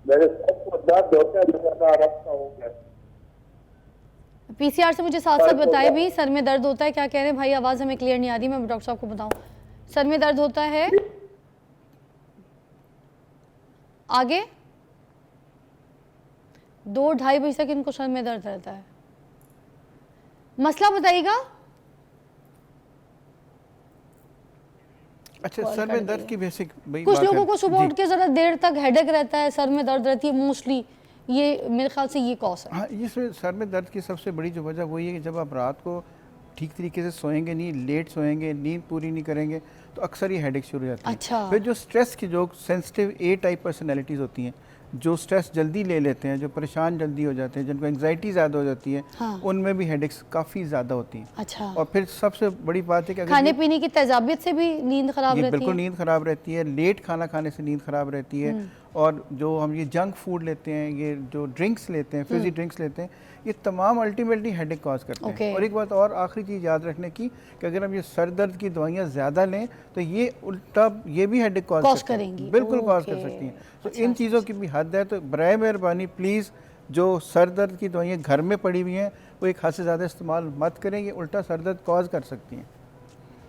दर्द होता है, PCR से मुझे साथ साथ बताए भी, सर में दर्द होता है, क्या कह रहे हैं भाई? आवाज़ हमें क्लियर नहीं आ रही, मैं डॉक्टर साहब को बताऊं। सर में दर्द होता है, आगे 2-2:30 बजे तक इनको सर में दर्द रहता है। मसला बताइएगा। अच्छा, सर में दर्द की बेसिक कुछ लोगों को सुबह उठ के ज़रा देर तक हेडेक रहता है, सर में दर्द रहती है मोस्टली, ये मेरे ख्याल से ये कॉज है। हाँ, इसमें सर में दर्द की सबसे बड़ी जो वजह वही है कि जब आप रात को ठीक तरीके से सोएंगे नहीं, लेट सोएंगे, नींद पूरी नहीं करेंगे, तो अक्सर ये हेडेक शुरू हो जाती है। अच्छा। फिर जो स्ट्रेस की, जो सेंसिटिव A टाइप पर्सनैलिटीज़ होती हैं, जो स्ट्रेस जल्दी ले लेते हैं, जो परेशान जल्दी हो जाते हैं, जिनको एंग्जाइटी ज़्यादा हो जाती है, हाँ। उनमें भी हेडेक्स काफ़ी ज़्यादा होती हैं। अच्छा। और फिर सबसे बड़ी बात है कि खाने पीने की तेजाबियत से भी नींद खराब रहती है। बिल्कुल नींद खराब रहती है, लेट खाना खाने से नींद खराब रहती है, और जो हम ये जंक फूड लेते हैं, ये जो ड्रिंक्स लेते हैं, फिजी ड्रिंक्स लेते हैं, ये तमाम अल्टीमेटली हेडेक कॉज करते हैं। और एक बात और आखिरी चीज़ याद रखने की कि अगर हम ये सर दर्द की दवाइयाँ ज़्यादा लें तो ये उल्टा ये भी हेडेक कॉज करेंगी, बिल्कुल कॉज कर सकती हैं। तो इन चीज़ों की भी हद है। तो बराए मेहरबानी प्लीज़ जो सर दर्द की दवाइयाँ घर में पड़ी हुई हैं वो एक हद से ज़्यादा इस्तेमाल मत करें, ये उल्टा सर दर्द कॉज कर सकती हैं।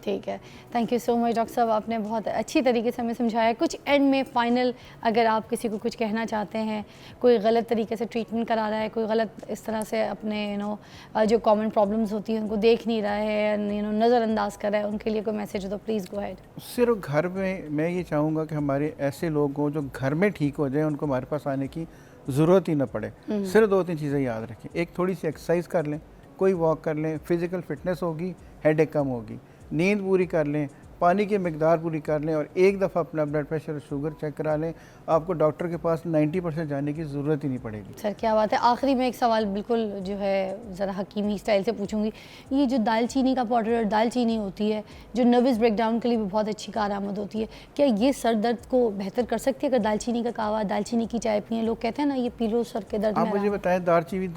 ठीक है, thank you so much doctor साहब, आपने बहुत अच्छी तरीके से हमें समझाया। कुछ एंड में फाइनल अगर आप किसी को कुछ कहना चाहते हैं, कोई गलत तरीके से ट्रीटमेंट करा रहा है, कोई गलत इस तरह से अपने जो कॉमन प्रॉब्लम्स होती हैं उनको देख नहीं रहा है, नज़रअंदाज कर रहा है, उनके लिए कोई मैसेज हो तो प्लीज़ गो अहेड। सिर्फ घर में मैं ये चाहूँगा कि हमारे ऐसे लोग हों जो घर में ठीक हो जाए, उनको हमारे पास आने की ज़रूरत ही ना पड़े। सिर्फ 2-3 चीज़ें याद रखें। एक थोड़ी सी एक्सरसाइज कर लें, कोई वॉक कर लें, फिज़िकल फिटनेस होगी, हेडेक कम होगी। नींद पूरी कर लें, पानी की मकदार पूरी कर लें और एक दफ़ा अपना ब्लड प्रेशर और शुगर चेक करा लें। आपको डॉक्टर के पास 90% जाने की ज़रूरत ही नहीं पड़ेगी। सर क्या बात है। आखिरी में एक सवाल बिल्कुल जो है ज़रा हकीमी स्टाइल से पूछूंगी, ये जो दालचीनी का पाउडर और दालचीनी होती है जो नर्वस ब्रेकडाउन के लिए भी बहुत अच्छी कारआमद होती है, क्या ये सर दर्द को बेहतर कर सकती है? अगर दालचीनी का कावा, दालचीनी की चाय पिए, लोग कहते हैं ना ये पी लो सर के दर्द में आप मुझे आराम। बताएं दालचीनी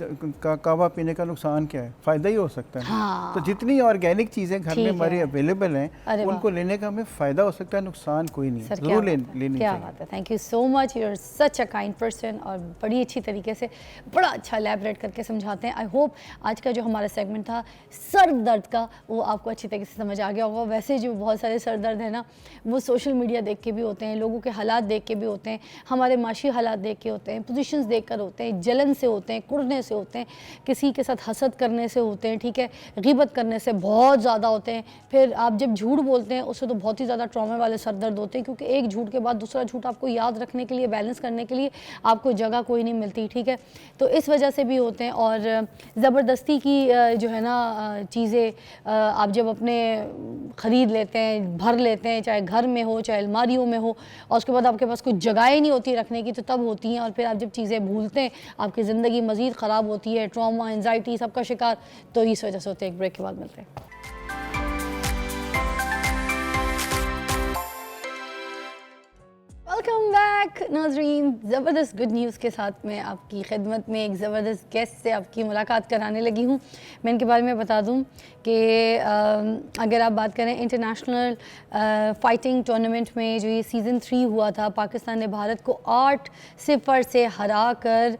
का कावा पीने का नुकसान क्या है? फ़ायदा ही हो सकता है। हाँ। तो जितनी ऑर्गेनिक चीज़ें घर में हमारी अवेलेबल हैं उनको लेने का हमें फ़ायदा हो सकता है, नुकसान कोई नहीं है। ज़रूर लेनी क्या चाहिए। बात है। Thank you so much, you are such a kind person और बड़ी अच्छी तरीके से बड़ा अच्छा एलैबोरेट करके समझाते हैं। आई होप आज का जो हमारा सेगमेंट था सर दर्द का वो आपको अच्छी तरीके से समझ आ गया होगा। वैसे जो बहुत सारे सर दर्द है ना वो सोशल मीडिया देख के भी होते हैं, लोगों के हालात देख के भी होते हैं, हमारे माशी हालात देख के होते हैं, पोजीशंस देख कर होते हैं, जलन से होते हैं, कुड़ने से होते हैं, किसी के साथ हसद करने से होते हैं, ठीक है, गिबत करने से बहुत ज़्यादा होते हैं। फिर आप जब झूठ बोलते हैं उससे तो बहुत ही ज़्यादा ट्रॉमे वाले सर दर्द होते हैं, क्योंकि एक झूठ के बाद दूसरा झूठ आपको याद रखने के लिए, बैलेंस करने के लिए आपको जगह कोई नहीं मिलती, ठीक है। तो इस वजह से भी होते हैं। और ज़बरदस्ती की जो है ना चीज़ें आप जब अपने ख़रीद लेते हैं, भर लेते हैं, चाहे घर में हो चाहे अलमारियों में हो, और उसके बाद आपके पास कोई जगह ही नहीं होती रखने की, तो तब होती हैं। और फिर आप जब चीज़ें भूलते हैं आपकी ज़िंदगी मज़ीद ख़राब होती है, ट्रॉमा, एंजाइटी सबका शिकार। तो इस वजह से होते हैं। एक ब्रेक के बाद मिलते हैं। वेलकम बैक नाज़रीन। ज़बरदस्त गुड न्यूज़ के साथ मैं आपकी खिदमत में एक ज़बरदस्त गेस्ट से आपकी मुलाकात कराने लगी हूँ। मैं इनके बारे में बता दूँ कि अगर आप बात करें इंटरनेशनल फ़ाइटिंग टूर्नामेंट में जो ये सीज़न 3 हुआ था, पाकिस्तान ने भारत को 8-0 से हरा कर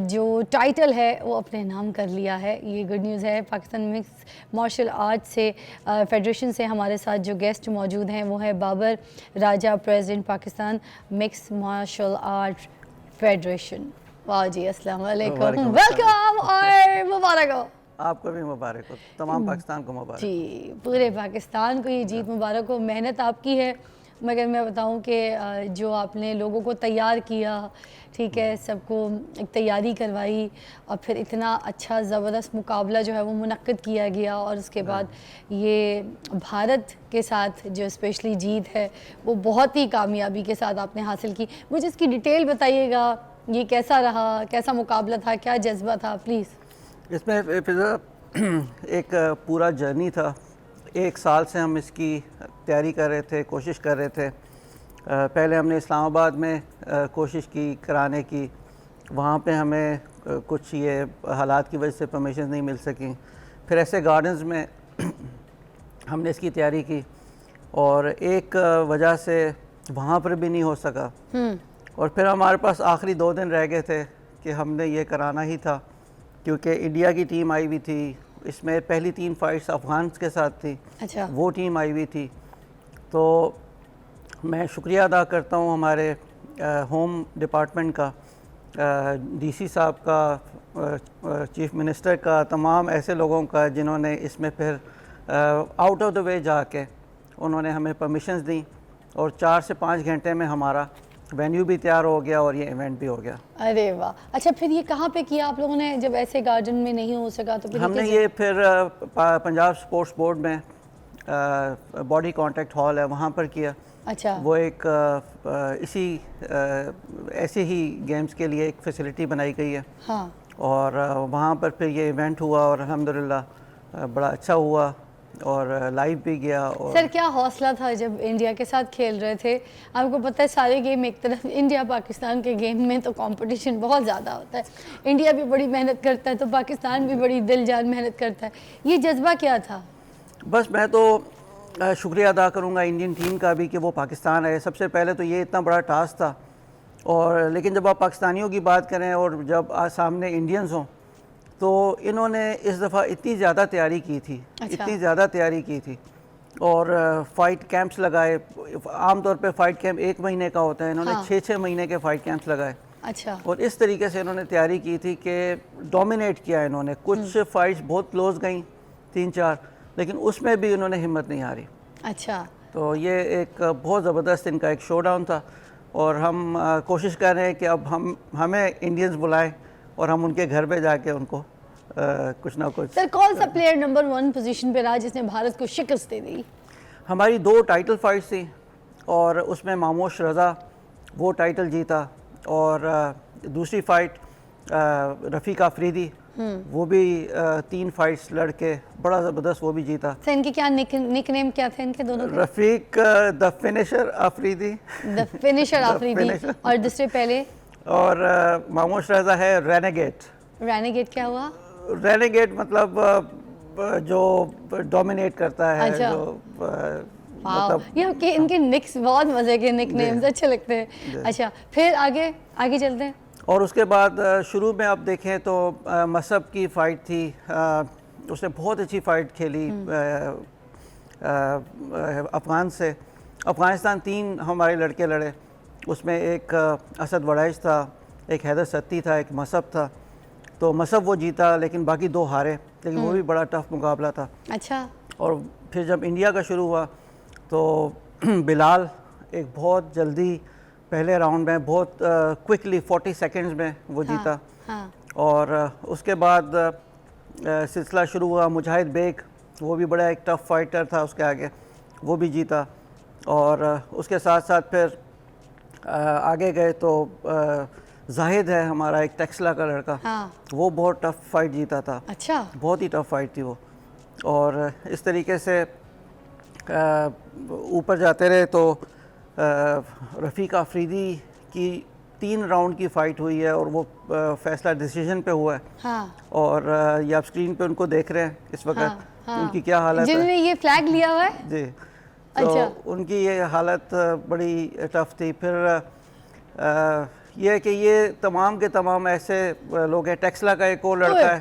जो टाइटल है वो अपने नाम कर लिया है। ये गुड न्यूज़ है। पाकिस्तान मिक्स मार्शल आर्ट से फेडरेशन से हमारे साथ जो गेस्ट मौजूद हैं वो है Babar Raja, president Pakistan mix martial art federation. वाह जी, अस्सलाम वालेकुम, वेलकम और मुबारक हो। आपको भी मुबारक हो, तमाम पाकिस्तान को मुबारक जी, पूरे पाकिस्तान को ये जीत मुबारक हो। मेहनत आपकी है, मगर मैं बताऊं कि जो आपने लोगों को तैयार किया, ठीक है, सबको एक तैयारी करवाई और फिर इतना अच्छा ज़बरदस्त मुकाबला जो है वो मुनक्किद किया गया, और उसके बाद ये भारत के साथ जो स्पेशली जीत है वो बहुत ही कामयाबी के साथ आपने हासिल की। मुझे इसकी डिटेल बताइएगा, ये कैसा रहा, कैसा मुकाबला था, क्या जज्बा था, प्लीज़। इसमें एक पूरा जर्नी था। 1 साल से हम इसकी तैयारी कर रहे थे, कोशिश कर रहे थे। पहले हमने इस्लामाबाद में कोशिश की कराने की, वहाँ पे हमें कुछ ये हालात की वजह से परमिशन नहीं मिल सकी। फिर ऐसे गार्डन्स में हमने इसकी तैयारी की और एक वजह से वहाँ पर भी नहीं हो सका। और फिर हमारे पास आखिरी 2 दिन रह गए थे कि हमने ये कराना ही था, क्योंकि इंडिया की टीम आई हुई थी। इसमें पहली 3 फाइट्स अफ़गान के साथ थी। अच्छा। वो टीम आई हुई थी। तो मैं शुक्रिया अदा करता हूँ हमारे होम डिपार्टमेंट का, डीसी साहब का, चीफ मिनिस्टर का, तमाम ऐसे लोगों का जिन्होंने इसमें फिर आउट ऑफ द वे जाके उन्होंने हमें परमिशंस दी और 4 से 5 घंटे में हमारा वेन्यू भी तैयार हो गया और ये इवेंट भी हो गया। अरे वाह। अच्छा, फिर ये कहाँ पे किया आप लोगों ने जब ऐसे गार्डन में नहीं हो सका? तो फिर हमने ये फिर पंजाब स्पोर्ट्स बोर्ड में बॉडी कॉन्टैक्ट हॉल है, वहाँ पर किया। अच्छा। वो एक ऐसे ही गेम्स के लिए एक फैसिलिटी बनाई गई है। हाँ। और वहाँ पर फिर ये इवेंट हुआ और अल्हम्दुलिल्लाह बड़ा अच्छा हुआ और लाइव भी गया। और सर क्या हौसला था जब इंडिया के साथ खेल रहे थे? आपको पता है सारे गेम एक तरफ, इंडिया पाकिस्तान के गेम में तो कंपटीशन बहुत ज़्यादा होता है, इंडिया भी बड़ी मेहनत करता है तो पाकिस्तान भी बड़ी दिल जान मेहनत करता है, ये जज्बा क्या था? बस मैं तो शुक्रिया अदा करूंगा इंडियन टीम का भी कि वो पाकिस्तान आए। सबसे पहले तो ये इतना बड़ा टास्क था, और लेकिन जब आप पाकिस्तानियों की बात करें और जब सामने इंडियंस हों, तो इन्होंने इस दफ़ा इतनी ज़्यादा तैयारी की थी, इतनी ज़्यादा तैयारी की थी, और फ़ाइट कैंप्स लगाए। आमतौर पे फ़ाइट कैंप 1 महीने का होता है, इन्होंने 6-6 महीने के फ़ाइट कैंप्स लगाए। अच्छा। और इस तरीके से इन्होंने तैयारी की थी कि डोमिनेट किया इन्होंने। कुछ फ़ाइट्स बहुत क्लोज गई 3-4, लेकिन उसमें भी इन्होंने हिम्मत नहीं हारी। अच्छा। तो ये एक बहुत ज़बरदस्त इनका एक शो डाउन था, और हम कोशिश कर रहे हैं कि अब हमें इंडियंस बुलाएं और हम उनके घर पे जाके उनको कुछ ना कुछ। सर कौन सा प्लेयर नंबर 1 पोजीशन पे रहा जिसने भारत को शिकस्त दे दी? हमारी 2 टाइटल फाइट्स थी, और उसमें मामोश रज़ा वो टाइटल जीता, और दूसरी फ़ाइट रफ़ीक आफरीदी वो भी 3 फाइट्स लड़के बड़ा ज़बरदस्त वो भी जीता। सर इनके क्या निक नेम क्या थे इनके दोनों के? Rafiq the finisher Afridi, the finisher Afridi, और दूसरे पहले? और मामोश रज़ा है रेनेगेट। रेनेगेट क्या हुआ? रेनेगेट मतलब जो डोमिनेट करता है। अच्छा। जो मतलब ये इनके निक्स बहुत मजे के निक नेम्स अच्छे लगते हैं। अच्छा फिर आगे चलते हैं। और उसके बाद शुरू में आप देखें तो मसब की फ़ाइट थी, उसने बहुत अच्छी फ़ाइट खेली अफ़गान से। अफ़गानिस्तान 3 हमारे लड़के लड़े, उसमें एक असद वड़ैश था, एक हैदर सत्ती था, एक मसब था। तो मसब वो जीता, लेकिन बाकी 2 हारे, लेकिन वो भी बड़ा टफ मुकाबला था। अच्छा। और फिर जब इंडिया का शुरू हुआ तो बिलाल एक बहुत जल्दी पहले राउंड में बहुत क्विकली 40 सेकंड्स में वो जीता। हाँ। और उसके बाद सिलसिला शुरू हुआ। मुजाहिद बेग वो भी बड़ा एक टफ फाइटर था, उसके आगे वो भी जीता। और उसके साथ साथ फिर आगे गए तो जाहिद है हमारा एक टेक्सला का लड़का, हाँ। वो बहुत टफ फाइट जीता था। अच्छा। बहुत ही टफ फाइट थी वो। और इस तरीके से ऊपर जाते रहे तो रफ़ीक आफरीदी की 3 राउंड की फ़ाइट हुई है, और वो फैसला डिसीजन पे हुआ है। हाँ। और ये आप स्क्रीन पे उनको देख रहे हैं इस वक्त। हाँ, हाँ। उनकी क्या हालत है, जिन्होंने ये फ्लैग लिया हुआ है? जी। अच्छा। तो उनकी ये हालत बड़ी टफ थी। फिर ये है कि ये तमाम के तमाम ऐसे लोग हैं। टेक्सला का एक और लड़का है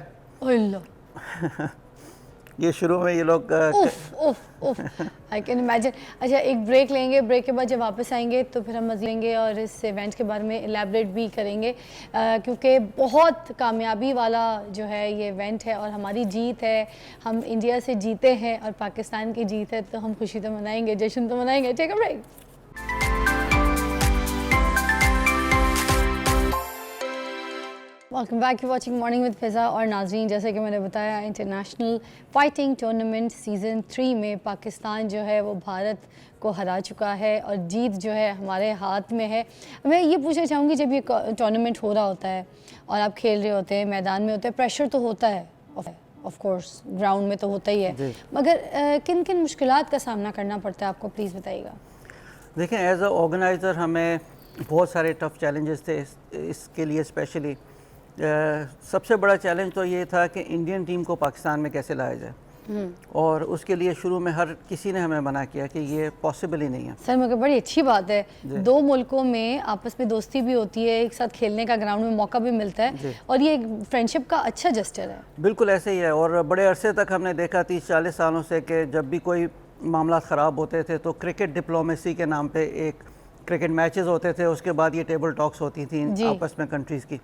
ये शुरू में ये लोग आई कैन इमेजिन। अच्छा एक ब्रेक लेंगे, ब्रेक के बाद जब वापस आएंगे तो फिर हम मज़े लेंगे और इस इवेंट के बारे में एलैबोरेट भी करेंगे, क्योंकि बहुत कामयाबी वाला जो है ये इवेंट है और हमारी जीत है। हम इंडिया से जीते हैं और पाकिस्तान की जीत है, तो हम खुशी तो मनाएंगे, जश्न तो मनाएंगे। Take a break. Welcome back, you watching morning with Fiza. और नाज़रीन, जैसे कि मैंने बताया, इंटरनेशनल फाइटिंग टूर्नामेंट सीज़न 3 में पाकिस्तान जो है वो भारत को हरा चुका है और जीत जो है हमारे हाथ में है। मैं ये पूछना चाहूँगी, जब ये टूर्नामेंट हो रहा होता है और आप खेल रहे होते हैं, मैदान में होते हैं, प्रेशर तो होता है ऑफ कोर्स, ग्राउंड में तो होता ही है, मगर किन किन मुश्किलात का सामना करना पड़ता है आपको, प्लीज़ बताइएगा। देखें, एज अ ऑर्गेनाइज़र हमें बहुत सारे टफ़ चैलेंजेस थे इसके लिए। स्पेशली सबसे बड़ा चैलेंज तो ये था कि इंडियन टीम को पाकिस्तान में कैसे लाया जाए, और उसके लिए शुरू में हर किसी ने हमें मना किया कि ये पॉसिबल ही नहीं है। सर मगर बड़ी अच्छी बात है, 2 मुल्कों में आपस में दोस्ती भी होती है, एक साथ खेलने का ग्राउंड में मौका भी मिलता है, और ये फ्रेंडशिप का अच्छा जस्टर है। बिल्कुल ऐसे ही है। और बड़े अरसे तक हमने देखा 30-40 सालों से कि जब भी कोई मामला ख़राब होते थे तो क्रिकेट डिप्लोमेसी के नाम पे एक क्रिकेट मैचेस होते थे, उसके बाद ये टेबल टॉक्स होती थी आपस में कंट्रीज़ की।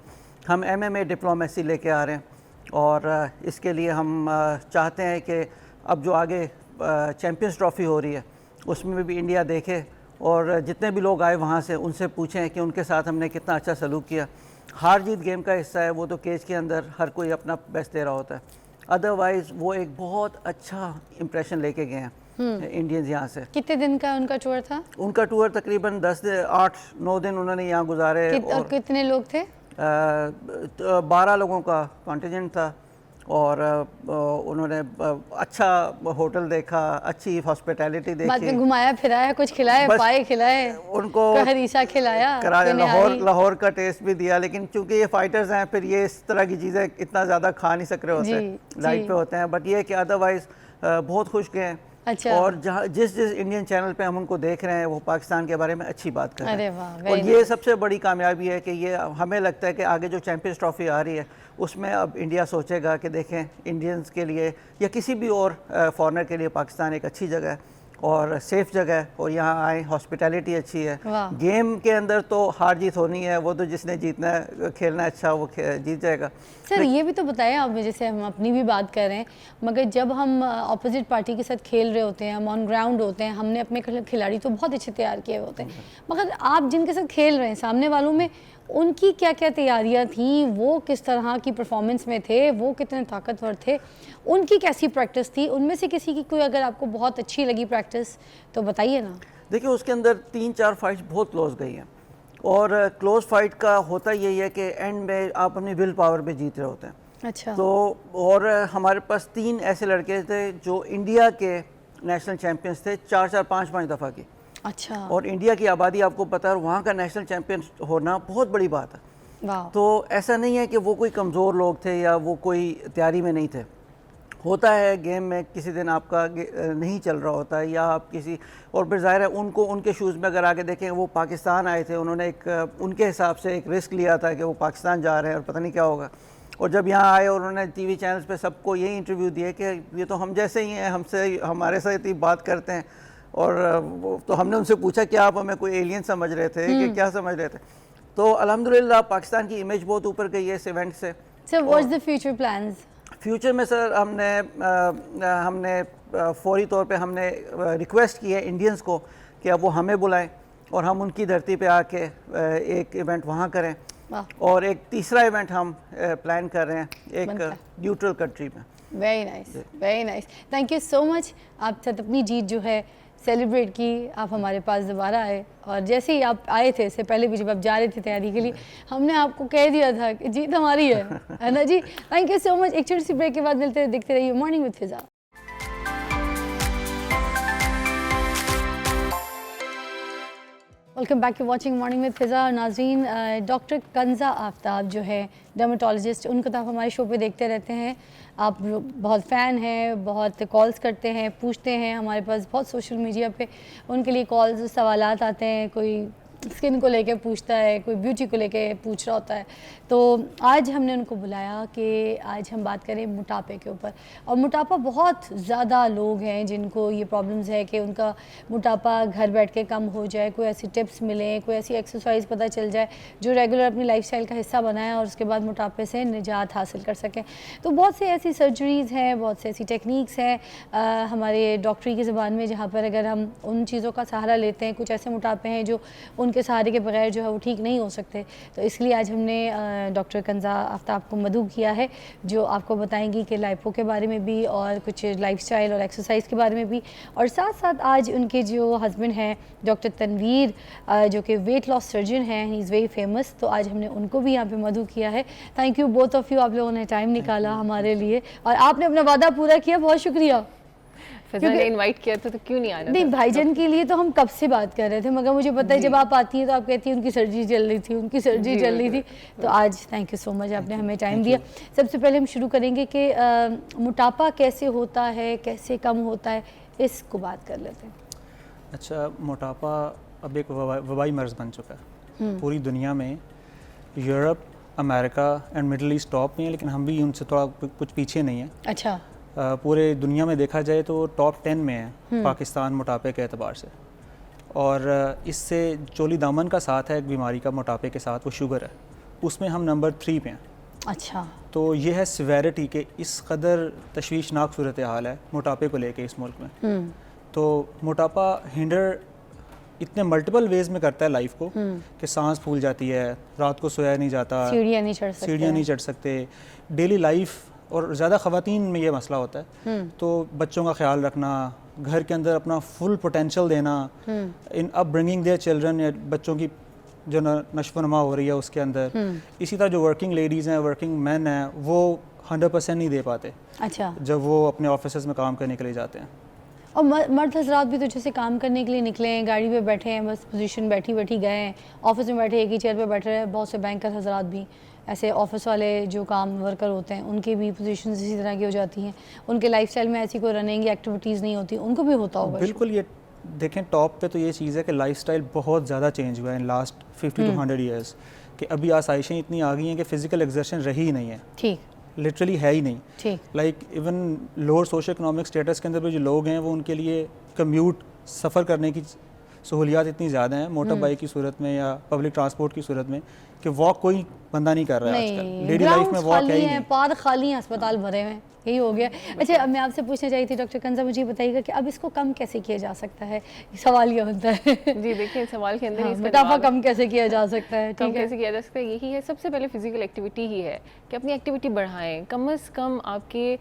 हम MMA डिप्लोमेसी लेके आ रहे हैं, और इसके लिए हम चाहते हैं कि अब जो आगे चैम्पियंस ट्रॉफ़ी हो रही है उसमें भी इंडिया देखे, और जितने भी लोग आए वहाँ से उनसे पूछें कि उनके साथ हमने कितना अच्छा सलूक किया। हार जीत गेम का हिस्सा है, वो तो केज के अंदर हर कोई अपना बेस्ट दे रहा होता है। अदरवाइज़ वो एक बहुत अच्छा इम्प्रेशन लेके गए हैं इंडियंस यहाँ से। कितने दिन का उनका टूर था? उनका टूर तकरीबन 8-9 दिन उन्होंने यहाँ गुजारे। और कितने लोग थे? 12 लोगों का कॉन्टिजेंट था, और उन्होंने अच्छा होटल देखा, अच्छी हॉस्पिटैलिटी बाद देखी। में घुमाया फिराया, कुछ खिलाए, बस पाए खिलाए, उनको हरीसा खिलाया, कराया, कोई निहारी। लाहौर का टेस्ट भी दिया। लेकिन चूंकि ये फाइटर्स हैं, फिर ये इस तरह की चीज़ें इतना ज़्यादा खा नहीं सक रहे होते, जी, लाइट जी। पे होते हैं। बट ये कि अदरवाइज़ बहुत खुश गए हैं। अच्छा। और जहाँ जिस इंडियन चैनल पे हम उनको देख रहे हैं, वो पाकिस्तान के बारे में अच्छी बात कर रहे अरे हैं। वाह, और very ये nice। सबसे बड़ी कामयाबी है कि ये हमें लगता है कि आगे जो चैंपियंस ट्रॉफी आ रही है, उसमें अब इंडिया सोचेगा कि देखें इंडियंस के लिए या किसी भी और फॉरनर के लिए पाकिस्तान एक अच्छी जगह है और सेफ़ जगह है, और यहाँ आए, हॉस्पिटैलिटी अच्छी है। वाह। गेम के अंदर तो हार जीत होनी है, वो तो जिसने जीतना है, खेलना अच्छा, वो जीत जाएगा। सर ये भी तो बताएं आप, जैसे हम अपनी भी बात कर रहे हैं, मगर जब हम ऑपोजिट पार्टी के साथ खेल रहे होते हैं, हम ऑन ग्राउंड होते हैं, हमने अपने खिलाड़ी तो बहुत अच्छे तैयार किए हुए होते हैं, मगर आप जिनके साथ खेल रहे हैं सामने वालों में, उनकी क्या क्या तैयारियां थी, वो किस तरह की परफॉर्मेंस में थे, वो कितने ताकतवर थे, उनकी कैसी प्रैक्टिस थी, उनमें से किसी की कोई अगर आपको बहुत अच्छी लगी प्रैक्टिस तो बताइए ना। देखिए उसके अंदर 3-4 फाइट्स बहुत क्लोज गई हैं, और क्लोज फाइट का होता यही है कि एंड में आप अपनी विल पावर पे जीत रहे होते हैं। अच्छा। तो और हमारे पास 3 ऐसे लड़के थे जो इंडिया के नेशनल चैंपियंस थे 4-4, 5-5 दफ़ा की। अच्छा। और इंडिया की आबादी आपको पता है, वहाँ का नेशनल चैंपियन होना बहुत बड़ी बात है। वाह। तो ऐसा नहीं है कि वो कोई कमज़ोर लोग थे या वो कोई तैयारी में नहीं थे। होता है गेम में किसी दिन आपका नहीं चल रहा होता है, या आप किसी, और फिर ज़ाहिर है उनको उनके शूज़ में अगर आगे देखें, वो पाकिस्तान आए थे, उन्होंने एक उनके हिसाब से एक रिस्क लिया था कि वो पाकिस्तान जा रहे हैं और पता नहीं क्या होगा। और जब यहाँ आए और उन्होंने टीवी चैनल्स पे सबको यही इंटरव्यू दिए कि ये तो हम जैसे ही हैं, हमसे हमारे साथ ही बात करते हैं। और तो हमने उनसे पूछा कि आप हमें कोई एलियन समझ रहे थे कि क्या समझ रहे थे? तो अल्हम्दुलिल्लाह पाकिस्तान की इमेज बहुत ऊपर गई है इस इवेंट से। Sir what's the future plans? Future में सर हमने फौरी तौर पे हमने रिक्वेस्ट की है इंडियंस को कि अब वो हमें बुलाएं और हम उनकी धरती पे आके एक इवेंट वहाँ करें। और एक तीसरा इवेंट हम प्लान कर रहे हैं एक न्यूट्रल कंट्री में। Very nice, very nice, thank you so much. आप साथ अपनी जीत जो है सेलिब्रेट की, आप हमारे पास दोबारा आए, और जैसे ही आप आए थे, इससे पहले भी जब आप जा रहे थे तैयारी के लिए, हमने आपको कह दिया था कि जीत हमारी है ना जी। Thank you so much. एक छोटी सी ब्रेक के बाद मिलते हैं, देखते रहिए morning with Fiza. Welcome back to watching morning with Fiza. और नाज़रीन, डॉक्टर कंजा आफ्ताब जो है डर्मेटोलॉजिस्ट, उनको तो आप हमारे शो पे देखते रहते हैं, आप बहुत फ़ैन हैं, बहुत कॉल्स करते हैं, पूछते हैं, हमारे पास बहुत सोशल मीडिया पे उनके लिए कॉल्स सवालात आते हैं, कोई स्किन को लेके पूछता है, कोई ब्यूटी को लेके पूछ रहा होता है। तो आज हमने उनको बुलाया कि आज हम बात करें मोटापे के ऊपर। और मोटापा, बहुत ज़्यादा लोग हैं जिनको ये प्रॉब्लम्स है कि उनका मोटापा घर बैठ के कम हो जाए, कोई ऐसी टिप्स मिलें, कोई ऐसी एक्सरसाइज पता चल जाए जो रेगुलर अपनी लाइफस्टाइल का हिस्सा बनाए और उसके बाद मोटापे से निजात हासिल कर सकें। तो बहुत से ऐसी सर्जरीज़ हैं, बहुत से ऐसी टेक्निक्स हैं हमारे डॉक्टरी की ज़बान में, जहाँ पर अगर हम उन चीज़ों का सहारा लेते हैं, कुछ ऐसे मोटापे हैं जो उनके सहारे के बगैर जो है वो ठीक नहीं हो सकते। तो इसलिए आज हमने डॉक्टर कंजा आफ्ताब को मदऊ किया है, जो आपको बताएंगी कि लाइपो के बारे में भी और कुछ लाइफस्टाइल और एक्सरसाइज के बारे में भी। और साथ साथ आज उनके जो हस्बैंड हैं डॉक्टर तनवीर, जो कि वेट लॉस सर्जन हैं, ही इज़ वेरी फेमस, तो आज हमने उनको भी यहाँ पे मदऊ किया है। Thank you both of you, आप लोगों ने टाइम निकाला हमारे लिए और आपने अपना वादा पूरा किया, बहुत शुक्रिया। फिजा ने इनवाइट किया था तो क्यों नहीं आना? नहीं, भाईजान के लिए तो हम कब से बात कर रहे थे, मगर मुझे पता है जब आप आती हैं तो आप कहती हैं उनकी सर्जरी चल रही थी, उनकी सर्जरी चल रही थी। तो आज थैंक यू सो मच, आपने हमें टाइम दिया। सबसे पहले हम शुरू करेंगे कि मोटापा कैसे होता है, कैसे कम होता है, इसको बात कर लेते हैं। अच्छा, मोटापा अब एक वबाई मर्ज़ बन चुका है पूरी दुनिया में। Europe, America and middle east top में है, लेकिन हम भी उनसे थोड़ा कुछ पीछे नहीं है। अच्छा। पूरे दुनिया में देखा जाए तो टॉप 10 में है पाकिस्तान मोटापे के एतबार से। और इससे चोली दामन का साथ है एक बीमारी का मोटापे के साथ, वो शुगर है, उसमें हम नंबर 3 पे हैं। अच्छा। तो ये है सिवेरिटी के इस कदर तशवीशनाक सूरत हाल है मोटापे को लेके इस मुल्क में। तो मोटापा हिंडर इतने मल्टीपल वेज में करता है लाइफ को कि सांस फूल जाती है, रात को सोया नहीं जाता, सीढ़ियाँ नहीं चढ़ सकते, डेली लाइफ। और ज़्यादा ख़वातीन में ये मसला होता है। तो बच्चों का ख्याल रखना, घर के अंदर अपना फुल पोटेंशियल देना in up bringing their children, या बच्चों की जो नशो नमा हो रही है उसके अंदर। इसी तरह जो वर्किंग लेडीज़ हैं, वर्किंग मैन हैं, वो 100% नहीं दे पाते अच्छा, जब वो अपने ऑफिस में काम करने के लिए जाते हैं। और मर्द हजरात भी तो जैसे काम करने के लिए निकले हैं, गाड़ी पे बैठे हैं, बस पोजीशन बैठी बैठी गए हैं, ऑफिस में बैठे एक ही चेयर पे बैठे हैं। बहुत से बैंकर हजरात भी ऐसे ऑफिस वाले जो काम वर्कर होते हैं उनकी भी पोजीशन इसी तरह की हो जाती हैं, उनके लाइफस्टाइल में ऐसी कोई रनिंग एक्टिविटीज़ नहीं होती, उनको भी होता होगा। बिल्कुल, ये देखें टॉप पे तो ये चीज़ है कि लाइफस्टाइल बहुत ज़्यादा चेंज हुआ है इन लास्ट 50 to 100 ईयर्स, कि अभी आसाइशें इतनी आ गई हैं कि फ़िज़िकल एक्सर्शन रही ही नहीं है, ठीक, लिटरली है ही नहीं। ठीक, like even lower socio economic status के अंदर भी जो लोग हैं वो उनके लिए कम्यूट सफ़र करने की सहूलियात इतनी ज़्यादा हैं मोटर बाइक की सूरत में या पब्लिक ट्रांसपोर्ट की सूरत में कि वॉक कोई बंदा नहीं कर रहा है आजकल। नहीं, डेली लाइफ में ग्राउंड्स वॉक है खाली ही हैं, नहीं। पार्क खाली हैं, अस्पताल भरे हुए हैं, यही हो गया। अच्छा, अब मैं आपसे पूछना चाहती थी डॉक्टर कंजा, मुझे बताइएगा कि अब इसको कम कैसे किया जा सकता है? सवाल ये होता है जी देखिए, सवाल के अंदर ही हाँ, इसका मोटापा जवाब है। कम कैसे किया जा सकता है? कम ठीक है, कैसे किया जा सकता है, यही है सबसे पहले फिजिकल एक्टिविटी ही है कि अपनी एक्टिविटी बढ़ाएं। कम से कम आपके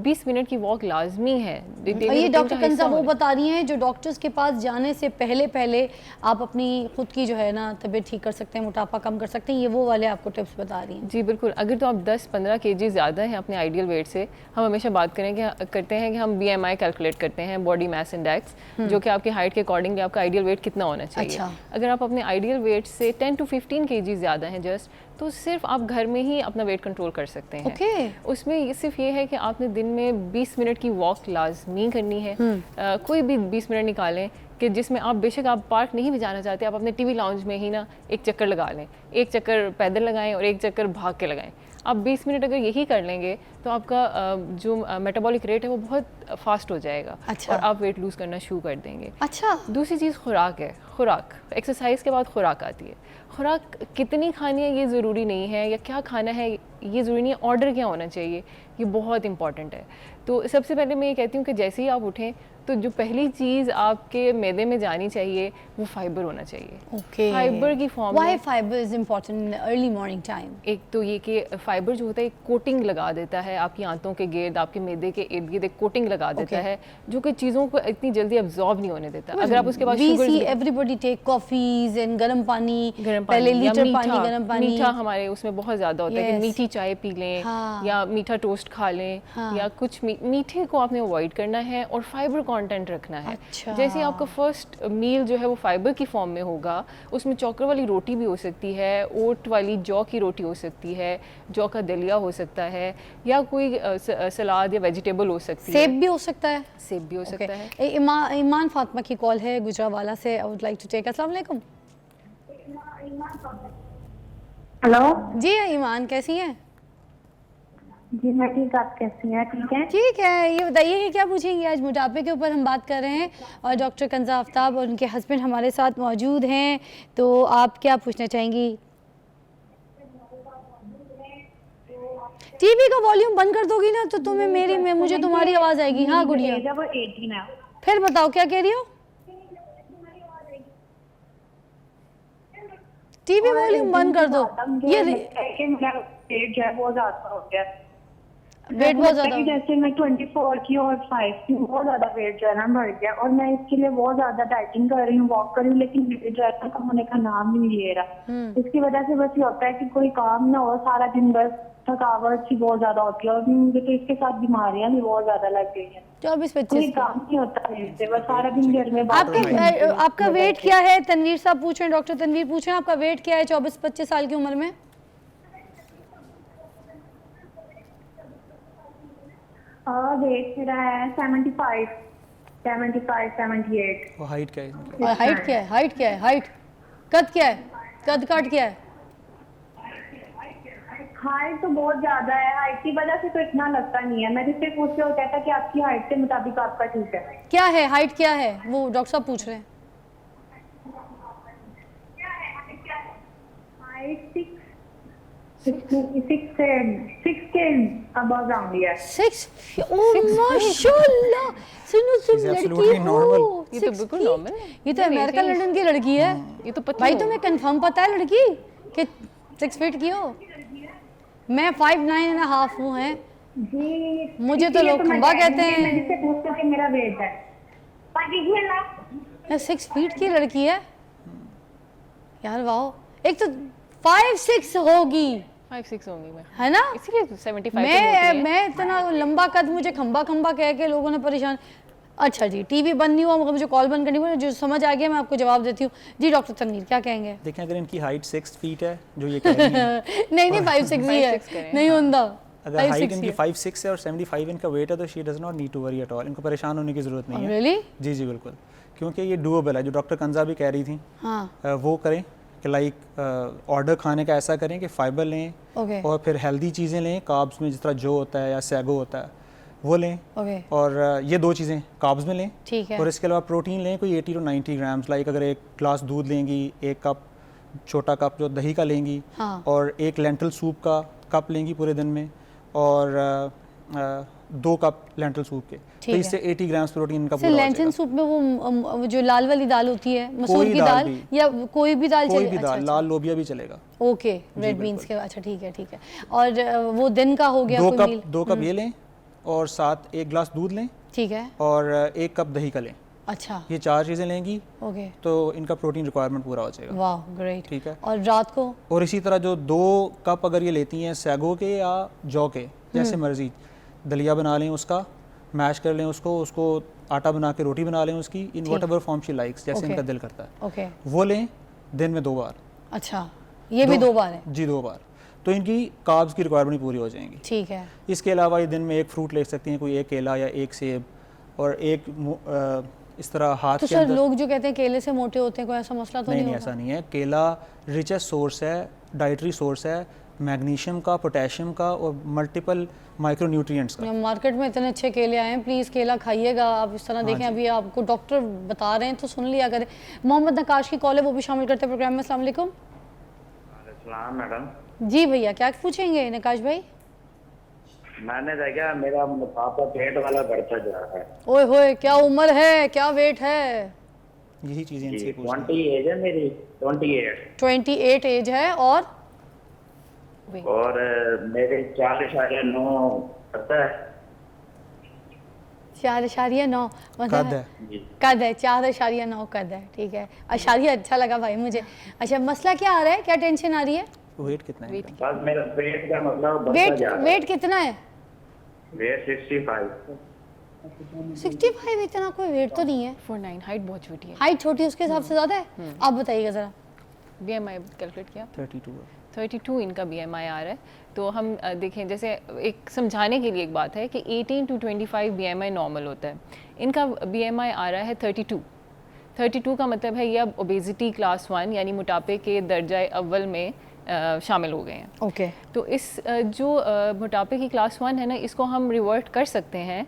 20 मिनट की वॉक लाजमी है। और ये डॉक्टर कंजा वो बता रही हैं जो डॉक्टर्स के पास जाने से पहले पहले आप अपनी खुद की जो है ना तबीयत ठीक कर सकते हैं, मोटापा कम कर सकते हैं, ये वो वाले आपको टिप्स बता रही हैं। जी बिल्कुल। अगर तो आप 10-15 kg ज़्यादा हैं अपने आइडियल वेट से, हम हमेशा बात करते हैं कि हम BMI कैलकुलेट करते हैं, बॉडी मास इंडेक्स, जो कि आपकी हाइट के अकॉर्डिंगली आपका आइडियल वेट कितना होना चाहिए। अच्छा। अगर आप अपने आइडियल वेट से 10 to 15 kg ज़्यादा हैं जस्ट, तो सिर्फ आप घर में ही अपना वेट कंट्रोल कर सकते हैं। ओके। उसमें ये सिर्फ ये है कि आपने दिन में 20 मिनट की वॉक लाजमी करनी है। कोई भी 20 मिनट निकालें कि जिसमें आप बेशक आप पार्क नहीं भी जाना चाहते, आप अपने टीवी लाउंज में ही ना एक चक्कर लगा लें, एक चक्कर पैदल लगाएं और एक चक्कर भाग के लगाएं। आप 20 मिनट अगर यही कर लेंगे तो आपका जो मेटाबॉलिक रेट है वो बहुत फास्ट हो जाएगा। अच्छा। और आप वेट लूज़ करना शुरू कर देंगे। अच्छा, दूसरी चीज़ खुराक है। खुराक, एक्सरसाइज के बाद खुराक आती है। खुराक कितनी खानी है ये ज़रूरी नहीं है, या क्या खाना है ये ज़रूरी नहीं है, ऑर्डर क्या होना चाहिए ये बहुत इंपॉर्टेंट है। तो सबसे पहले मैं ये कहती हूँ कि जैसे ही आप उठें तो जो पहली चीज़ आपके मैदे में जानी चाहिए वो फाइबर होना चाहिए। ओके। फाइबर की फॉर्म व्हाई में fibre is important in early morning time? एक तो ये कि फाइबर जो होता है एक कोटिंग लगा देता है आपकी आंतों के गिर्द, आपके मैदे के इर्द गिर्द एक कोटिंग लगा देता Okay. है जो कि चीज़ों को इतनी जल्दी अब्जॉर्ब नहीं होने देता। अगर आप उसके बाद we sugar see everybody take coffees and गर्म पानी, गर्म पहले पानी या लीटर मीठा, पानी गर्म पानी, मीठा हमारे उसमें बहुत ज़्यादा होता है कि Yes. मीठी चाय पी लें, हाँ. या मीठा टोस्ट खा लें, हाँ. या कुछ मीठे को आपने अवॉइड करना है और फाइबर कंटेंट रखना है। अच्छा। जैसे ही आपका फर्स्ट मील जो है वो फाइबर की फॉर्म में होगा, उसमें चॉकर वाली रोटी भी हो सकती है, ओट वाली जौ की रोटी हो सकती है, जौ का दलिया हो सकता है, या कोई सलाद या वेजिटेबल हो सकती है, सेब भी हो सकता है। सेब भी हो सकता है। ईमान फातिमा की कॉल है गुजरावाला से, I would like to take. अस्सलाम वालेकुम। हेलो जी ईमान, कैसी हैं? जी मैं ठीक, आप कैसी हैं? ठीक है। ठीक है, ये बताइए कि क्या पूछेंगी? आज मोटापे के ऊपर हम बात कर रहे हैं और डॉक्टर कंजा आफ्ताब और उनके हस्बैंड हमारे साथ मौजूद हैं, तो आप क्या पूछना चाहेंगी? टीवी का वॉल्यूम बंद कर दोगी ना तो तुम्हें मुझे तुम्हारी आवाज़ आएगी। हाँ गुड़िया, एज है वो 18 है। फिर बताओ क्या कह रही हो? टीवी वॉल्यूम बंद कर दो। ये मेरा वेट जो है बहुत ज्यादा हो गया। वेट बहुत ज्यादा कि जैसे मैं 24 की और 5 की बहुत ज्यादा वेट जो है ना बढ़ गया, और मैं इसके लिए बहुत ज्यादा डाइटिंग कर रही हूँ, वॉक कर रही हूँ, लेकिन वेट जो है ना कम होने का नाम ही नहीं ले रहा। इसकी वजह से बस ये होता है कि कोई काम ना हो, सारा दिन बस थकावट सी बहुत ज्यादा होती है, और मुझे तो इसके साथ बीमारियां भी बहुत ज्यादा लग गई हैं। 24-25 कोई काम नहीं होता वेट से, बस सारा दिन घर में बात आपका वेट क्या है? तनवीर साहब पूछ रहे हैं, डॉक्टर तनवीर पूछ रहे हैं आपका वेट क्या है 24-25 साल की उम्र में? वेट मेरा है 75, 78। वो हाइट क्या है इनकी? और हाइट क्या है? हाइट क्या है? हाइट कद क्या है? कद काट क्या है? हाइट तो बहुत ज्यादा है, हाइट की वजह से तो इतना लगता नहीं है। मैं जिससे पूछ रहे हो कहता कि आपकी हाइट के मुताबिक आपका ठीक है। क्या है हाइट क्या है? वो डॉक्टर साहब पूछ रहे हैं। हाइट 6 के अबव राउंड है। 6 माशाल्लाह। सुनो She's लड़की absolutely हो। normal. ये तो 6 बिल्कुल feet? normal है। ये तो नहीं, अमेरिका नहीं, लंदन की लड़की है। ये तो पतली भाई हो। तुम्हें कंफर्म पता है लड़की कि 6 फीट की हो? मैं 5'9.5" हूँ हैं। जी मुझे तो लोग खंबा कहते हैं। मैं जिससे पूछती हूँ कि मेरा वेट है 6 फीट की लड़की है यार, वाह। एक तो 5'6" होगी 5'6" होंगी मैं, है ना? इसीलिए 75 पे मोटी है। मैं इतना लंबा कद, मुझे खंबा खंबा कह के लोगों ने परेशान। अच्छा जी, टीवी बंद नहीं हुआ, मगर मुझे कॉल बंद करनी पड़ी, जो समझ आ गया मैं आपको जवाब देती हूँ। जी डॉक्टर तनवीर क्या कहेंगे? देखें, अगर इनकी हाइट 6 फीट है जो ये कह रही हैं, नहीं 5'6" ही है, 5'6" करें। नहीं होता। अगर हाइट इनकी 5'6" है और 75 इनका वेट है, तो she does not need to worry at all. इनको परेशान होने की ज़रूरत नहीं है। रियली? जी जी बिल्कुल, क्योंकि ये डूएबल है। जो डॉक्टर कंजा भी कह रही थी हाँ वो करें कि लाइक ऑर्डर खाने का ऐसा करें कि फाइबर लें ओके और फिर हेल्दी चीज़ें लें, कार्ब्स में जिस तरह जो होता है या सैगो होता है वो लें, ओके और ये 2 चीज़ें कार्ब्स में लें। ठीक है। और इसके अलावा प्रोटीन लें कोई 80 to 90 ग्राम्स। लाइक अगर 1 ग्लास दूध लेंगी, 1 कप छोटा कप जो दही का लेंगी, हाँ। और 1 लेंटल सूप का कप लेंगी पूरे दिन में, और 2 कप लेंटल सूप के, तो है। इससे 80 ग्राम्स प्रोटीन इनका सर पूरा हो लेंटिन जाएगा। सूप में वो जो लाल वाली दाल होती है, मसूर कोई की दाल दाल भी। या कोई भी दाल कोई चले? भी अच्छा, दाल, अच्छा। लाल लोबिया भी चलेगा। ओके, रेड बीन्स के, अच्छा ठीक है। और वो दिन का हो गया 2 कोई कप मील? 2 कप ये लें, और साथ 1 ग्लास दूध लें, ठीक है, और 1 कप दही का लें। अच्छा ये 4 चीज़ें लेंगी ओके, तो इनका प्रोटीन रिक्वायरमेंट पूरा हो जाएगा। वाह ग्रेट। ठीक है। और रात को? और इसी तरह जो 2 कप अगर ये लेती हैं सैगो के या जौ के, जैसे मर्जी, दलिया बना लें, उसका मैश कर लें, उसको आटा बना के रोटी बना लें उसकी, in what ever form she likes, जैसे Okay. इनका दिल करता है ओके, वो लें दिन में 2 बार। अच्छा ये भी 2 बार है? जी 2 बार, तो इनकी कार्ब्स की रिक्वायरमेंट पूरी हो जाएंगी। ठीक है। इसके अलावा ये दिन में 1 फ्रूट ले सकती हैं, कोई 1 केला या 1 सेब, और 1 इस तरह हाथ तो के सर अंदर। लोग जो कहते हैं केले से मोटे होते हैं, कोई ऐसा मसला तो नहीं नहीं ऐसा होगा? नहीं है। केला रिचेस्ट सोर्स है, डाइटरी सोर्स है मैग्नीशियम का, पोटेशियम का, और मल्टीपल माइक्रोन्यूट्रिएंट्स का। मार्केट में इतने अच्छे केले आए हैं, प्लीज़ केला खाइएगा आप। इस तरह देखें, जी। अभी आपको डॉक्टर बता रहे हैं तो सुन लिया करें। मोहम्मद नकाश की कॉल है, वो भी शामिल करते हैं प्रोग्राम में। अस्सलाम वालेकुम। सलाम मैडम। जी भैया, क्या पूछेंगे नकाश भाई? मैंने देखा मेरा मोटापा पेट वाला बढ़ता जा रहा है। ओए होए, क्या उम्र है, क्या वेट है? यही चीज़ें इनसे पूछनी 20 एज है मेरी, 28। 28 एज है, और और मेरे 4.9 पता है। 4.9 कद मतलब है। कद है, 4.9 कद है, ठीक है। अशारिया अच्छा लगा भाई मुझे। अच्छा, मसला क्या आ रहा है, क्या टेंशन आ रही है? वेट कितना है? बस मेरा पेट का मतलब बढ़ता जा रहा है। वेट कितना है? वेट 65। 65? इतना कोई वेट तो नहीं है। 49, हाइट बहुत छोटी है। हाइट छोटी है, उसके हिसाब से ज़्यादा है। आप बताइएगा ज़रा। BMI कैलकुलेट किया, 32 है। 32 इनका BMI आ रहा है। तो हम देखें, जैसे एक समझाने के लिए एक बात है कि 18 to 25 BMI नॉर्मल होता है। इनका BMI आ रहा है 32। 32 का मतलब है ये अब ओबेसिटी क्लास 1 यानी मोटापे के दर्जा अव्वल में शामिल हो गए हैं। ओके, तो इस जो मोटापे की क्लास 1 है ना, इसको हम रिवर्ट कर सकते हैं